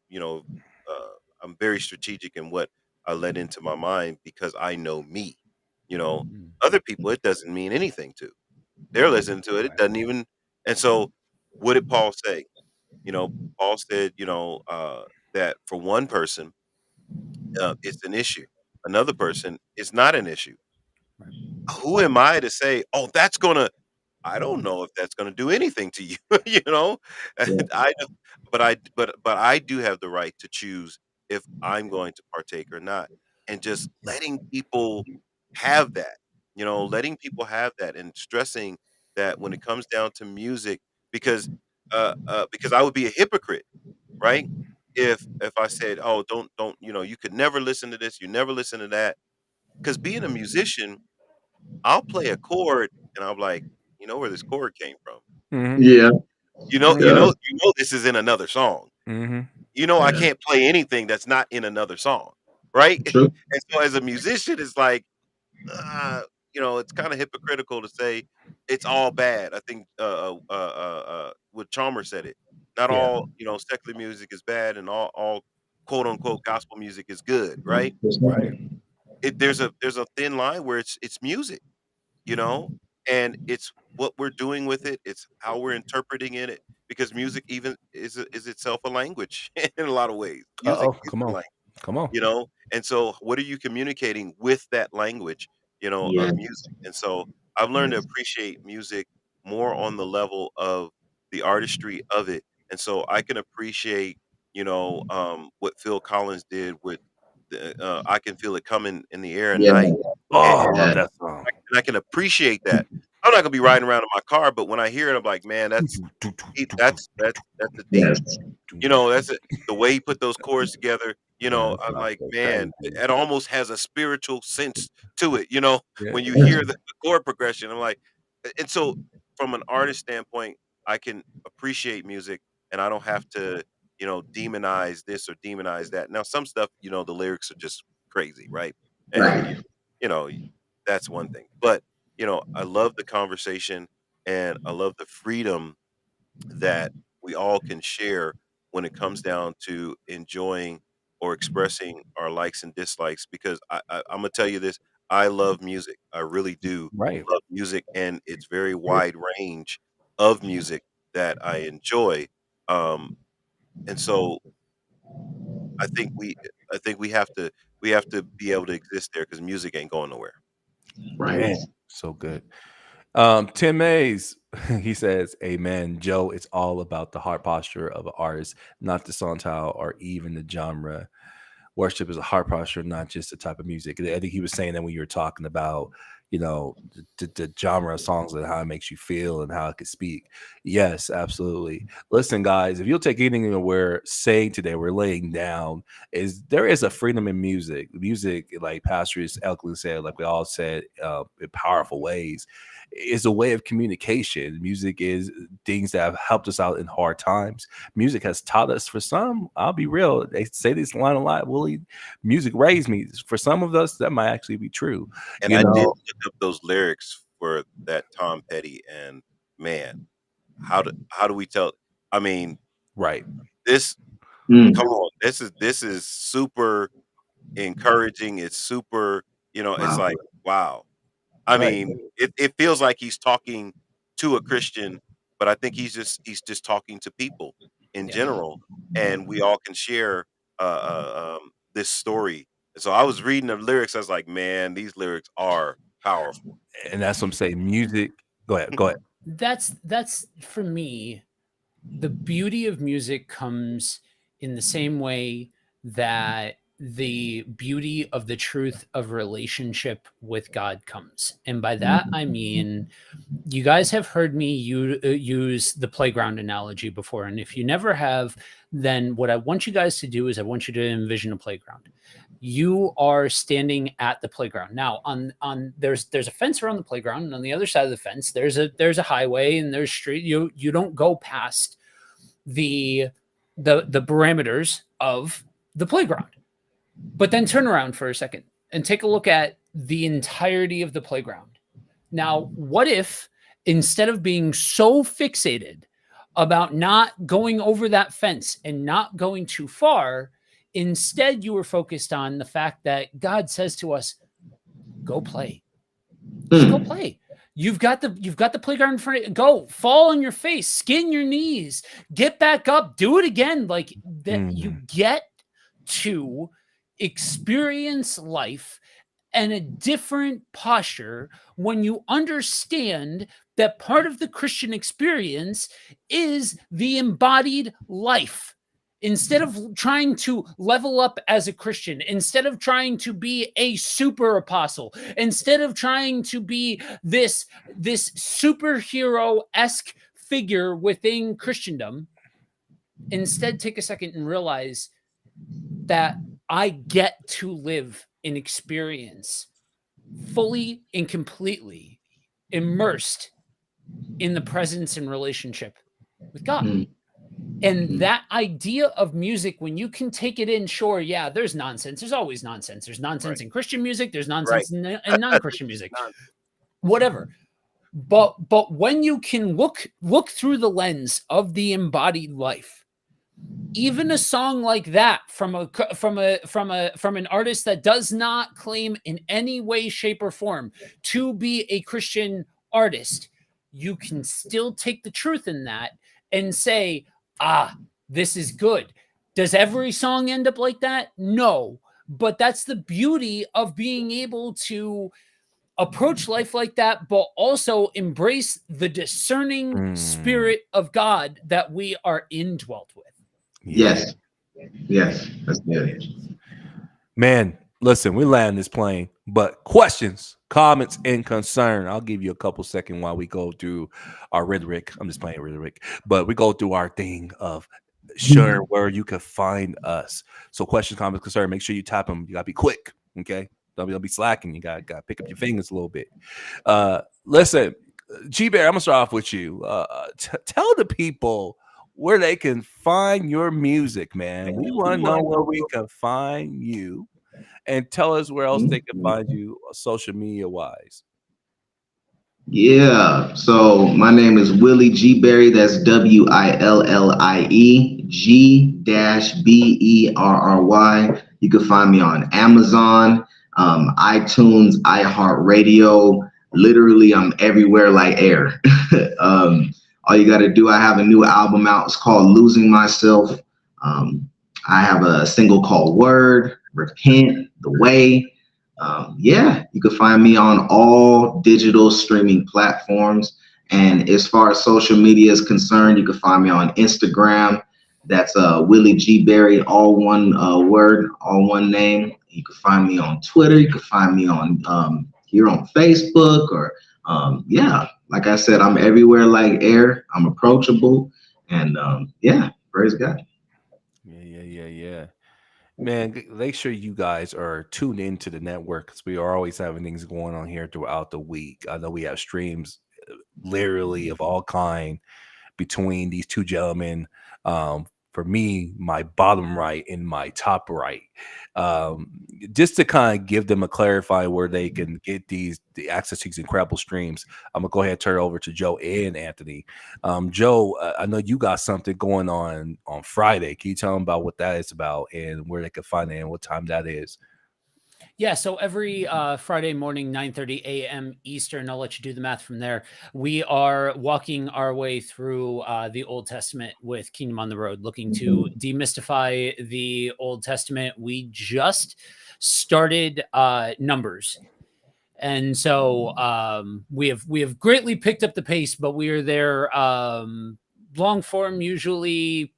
I'm very strategic in what I let into my mind because I know me. You know, Mm. Other people it doesn't mean anything to. They're listening to it. It doesn't even. And so, what did Paul say? Paul said, that for one person, it's an issue. Another person, it's not an issue. Right. Who am I to say, "Oh, that's gonna"? I don't know if that's gonna do anything to you, you know? Yeah. And I don't but I do have the right to choose if I'm going to partake or not, and just letting people have that, letting people have that and stressing that when it comes down to music because, because I would be a hypocrite, right? If I said, "Oh, don't, you could never listen to this, you never listen to that." Because being a musician, I'll play a chord and I'm like, "You know where this chord came from." Mhm. Yeah. Yeah. This is in another song. Mhm. I Yeah. can't play anything that's not in another song, right? True. And so as a musician, it's like, uh, it's kinda hypocritical to say it's all bad. I think, what Chalmers said it. Not Yeah. all, secular music is bad and all quote unquote gospel music is good, right? Right. There's a thin line where it's music. you know, and it's what we're doing with it. It's how we're interpreting it because music even is itself a language in a lot of ways. Music Uh-oh. is Come a on. language, Come on. and so what are you communicating with that language, Yeah. of music? And so I've learned to Yes. appreciate music more on the level of the artistry of it, and so I can appreciate, what Phil Collins did with I can feel it coming in the air at Yeah. night. Oh, I love Yeah. that song. And I can appreciate that. I'm not gonna be riding around in my car, but when I hear it, I'm like, "Man, that's deep. That's a deep." Yes. That's it. The way he put those chords together, I'm like, "Man, it almost has a spiritual sense to it," Yeah. when you Yes. hear the chord progression. I'm like and so from an artist standpoint, I can appreciate music and I don't have to, demonize this or demonize that. Now some stuff, the lyrics are just crazy, right? And Right. you know, that's one thing. But, I love the conversation and I love the freedom that we all can share when it comes down to enjoying or expressing our likes and dislikes because I'm gonna tell you this, I love music. I really do Right. love music and it's very wide range of music that I enjoy. Um, and so I think we I think we have to be able to exist there because music ain't going nowhere. Right. Man, so good. Tim Mays, he says, Amen. Joe, it's all about the heart posture of an artist, not the song style or even the genre. Worship is a heart posture, not just the type of music. I think he was saying that when you were talking about, the genre of songs and how it makes you feel and how it could speak. Yes, absolutely. Listen, guys, if you'll take anything that we're saying today, we're laying down, is there is a freedom in music. Music, like pastors eloquently said, like we all said, in powerful ways, is a way of communication. Music is things that have helped us out in hard times. Music has taught us, for some, I'll be real, they say this line a lot, Willie, music raised me. For some of us, that might actually be true. And You I did know, look up those lyrics for that Tom Petty and man, how do we tell I mean, right. this come Mm. on, this is super encouraging, it's super, it's Wow. like, wow. I Right. mean, it feels like he's talking to a Christian, but I think he's just talking to people in Yeah. general, and we all can share, this story. And so I was reading the lyrics, I was like, "Man, these lyrics are powerful." And that's what I'm saying. Music. Go ahead. Go ahead. That's for me, the beauty of music comes in the same way that the beauty of the truth of relationship with God comes. And by that, I mean, you guys have heard me use the playground analogy before. And if you never have, then what I want you guys to do is I want you to envision a playground. You are standing at the playground. Now on there's a fence around the playground, and on the other side of the fence, there's a highway and there's street. You don't go past the the parameters of the playground. But then turn around for a second and take a look at the entirety of the playground. Now, what if instead of being so fixated about not going over that fence and not going too far, instead you were focused on the fact that God says to us, go play. Just go Mm. play. You've got the playground in front of you. Go fall on your face, skin your knees, get back up, do it again. Like that, you get to experience life and a different posture when you understand that part of the Christian experience is the embodied life. Instead of trying to level up as a Christian, instead of trying to be a super apostle, instead of trying to be this superhero-esque figure within Christendom, instead take a second and realize that I get to live an experience fully and completely immersed in the presence and relationship with God. And that idea of music, when you can take it in, sure, yeah, there's nonsense. There's always nonsense. There's nonsense in Christian music. There's nonsense in non-Christian music, whatever. But when you can look through the lens of the embodied life, even a song like that from an artist that does not claim in any way, shape, or form to be a Christian artist, you can still take the truth in that and say, this is good. Does every song end up like that? No. But that's the beauty of being able to approach life like that, but also embrace the discerning spirit of God that we are indwelt with. Yes. Yes. That's good. Man, listen, we land this plane, but questions, comments, and concern. I'll give you a couple seconds while we go through our rhetoric. I'm just playing rhetoric, but we go through our thing of sharing where you can find us. So questions, comments, concern, make sure you tap them. You gotta be quick, okay? Don't be slacking. You gotta pick up your fingers a little bit. Listen, G-Bear, I'm gonna start off with you. Tell the people where they can find your music, man. We want to know where we can find you, and tell us where else they can find you social media wise. Yeah. So my name is Willie G Berry. That's Willie G-Berry. You can find me on Amazon, iTunes, iHeartRadio. Literally, I'm everywhere like air. All you got to do, I have a new album out. It's called Losing Myself. I have a single called Word, Repent, The Way. Yeah, you can find me on all digital streaming platforms. And as far as social media is concerned, you can find me on Instagram. That's Willie G Berry, all one word, all one name. You can find me on Twitter. You can find me on here on Facebook, or yeah, like I said, I'm everywhere like air. I'm approachable, and yeah, praise God. Yeah. Man, make sure you guys are tuned into the network, because we are always having things going on here throughout the week. I know we have streams literally of all kind between these two gentlemen. For me, my bottom right and my top right, just to kind of give them a clarify where they can get the access to these incredible streams. I'm gonna go ahead and turn it over to Joe and Anthony. Joe, I know you got something going on Friday. Can you tell them about what that is about and where they can find it and what time that is? Yeah, so every Friday morning, 9:30 a.m. Eastern, I'll let you do the math from there. We are walking our way through the Old Testament with Kingdom on the Road, looking to demystify the Old Testament. We just started Numbers. And so we have greatly picked up the pace, but we are there long form, usually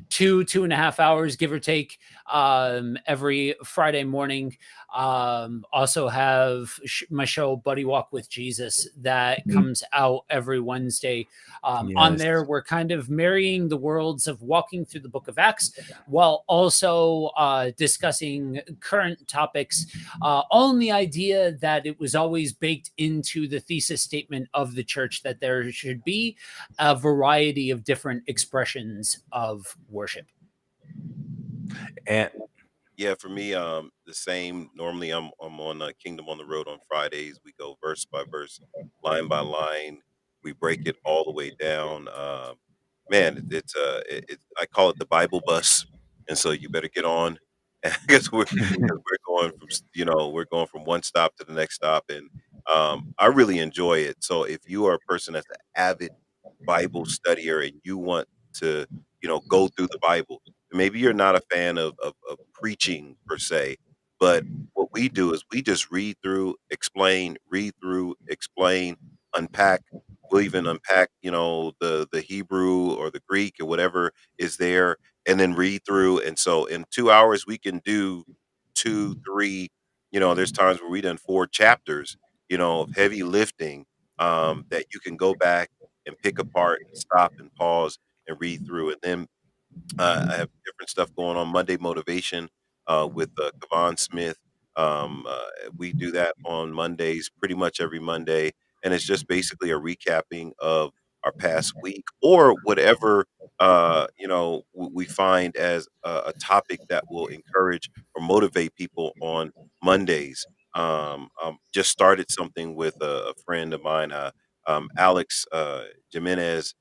2.5 hours, give or take, every Friday morning. Also have my show Buddy Walk with Jesus that comes out every Wednesday. On there, we're kind of marrying the worlds of walking through the book of Acts while also discussing current topics, on the idea that it was always baked into the thesis statement of the church that there should be a variety of different expressions of worship. And Yeah, for me, the same. Normally, I'm on Kingdom on the Road on Fridays. We go verse by verse, line by line. We break it all the way down. Man, I call it the Bible bus, and so you better get on, because we're going from we're going from one stop to the next stop, and I really enjoy it. So if you are a person that's an avid Bible studier and you want to, go through the Bible, maybe you're not a fan of preaching per se, but what we do is we just read through, explain, unpack. We'll even unpack, the Hebrew or the Greek or whatever is there, and then read through. And so in 2 hours we can do two, three. There's times where we done 4 chapters, of heavy lifting, that you can go back and pick apart and stop and pause and read through. And then I have different stuff going on. Monday Motivation with Kavan Smith. We do that on Mondays, pretty much every Monday, and it's just basically a recapping of our past week or whatever we find as a topic that will encourage or motivate people on Mondays. Just started something with a friend of mine, Alex Jimenez.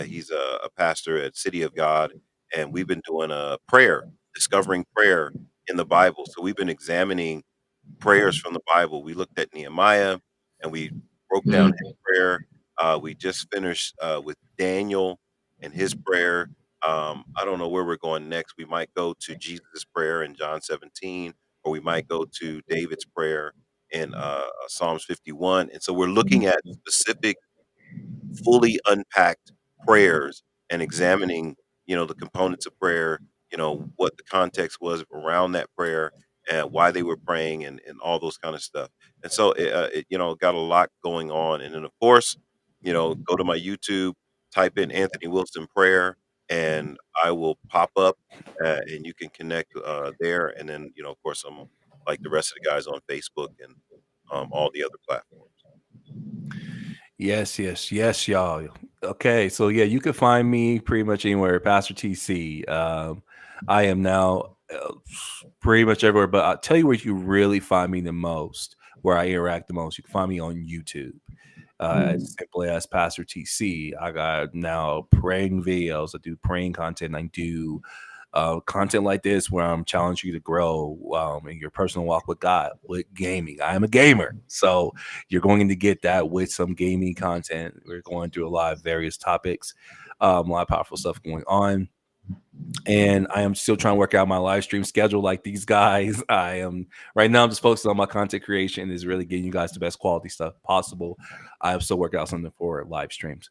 He's a pastor at City of God, and we've been doing a prayer, discovering prayer in the Bible. So we've been examining prayers from the Bible. We looked at Nehemiah and we broke down his prayer. We just finished with Daniel and his prayer. I don't know where we're going next. We might go to Jesus' prayer in John 17, or we might go to David's prayer in Psalms 51. And so we're looking at specific fully unpacked prayers and examining, the components of prayer, what the context was around that prayer and why they were praying and all those kind of stuff. And so it got a lot going on. And then of course, go to my YouTube, type in Anthony Wilson prayer, and I will pop up and you can connect there. And then, of course, I'm like the rest of the guys on Facebook and all the other platforms. Yes, yes, yes, y'all. Okay, so yeah, you can find me pretty much anywhere, Pastor TC. I am now pretty much everywhere, but I'll tell you where you really find me the most, where I interact the most. You can find me on YouTube. As simply as Pastor TC. I got now praying videos. I do praying content. I do content like this where I'm challenging you to grow in your personal walk with God, with gaming. I am a gamer. So you're going to get that with some gaming content. We're going through a lot of various topics, a lot of powerful stuff going on. And I am still trying to work out my live stream schedule like these guys. I am right now, I'm just focusing on my content creation, is really getting you guys the best quality stuff possible. I am still working out something for live streams.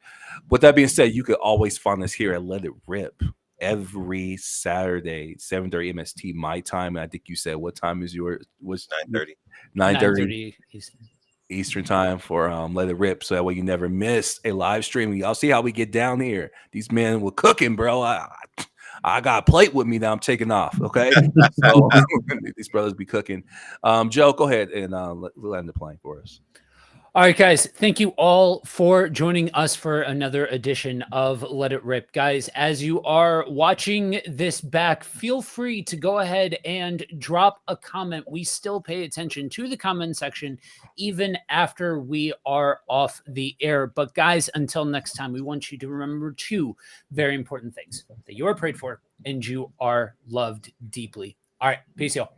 With that being said, you could always find us here at Let It Rip every Saturday, 7:30 MST my time. And I think you said, what time is yours? Was 9:30. 9:30 Eastern time for Let It Rip, so that way you never miss a live stream. Y'all see how we get down here. These men were cooking, bro. I got a plate with me that I'm taking off. Okay, so these brothers be cooking. Joe, go ahead and land the plane for us. All right, guys, thank you all for joining us for another edition of Let It Rip. Guys, as you are watching this back, feel free to go ahead and drop a comment. We still pay attention to the comment section even after we are off the air. But guys, until next time, we want you to remember 2 very important things: that you are prayed for and you are loved deeply. All right, peace, y'all.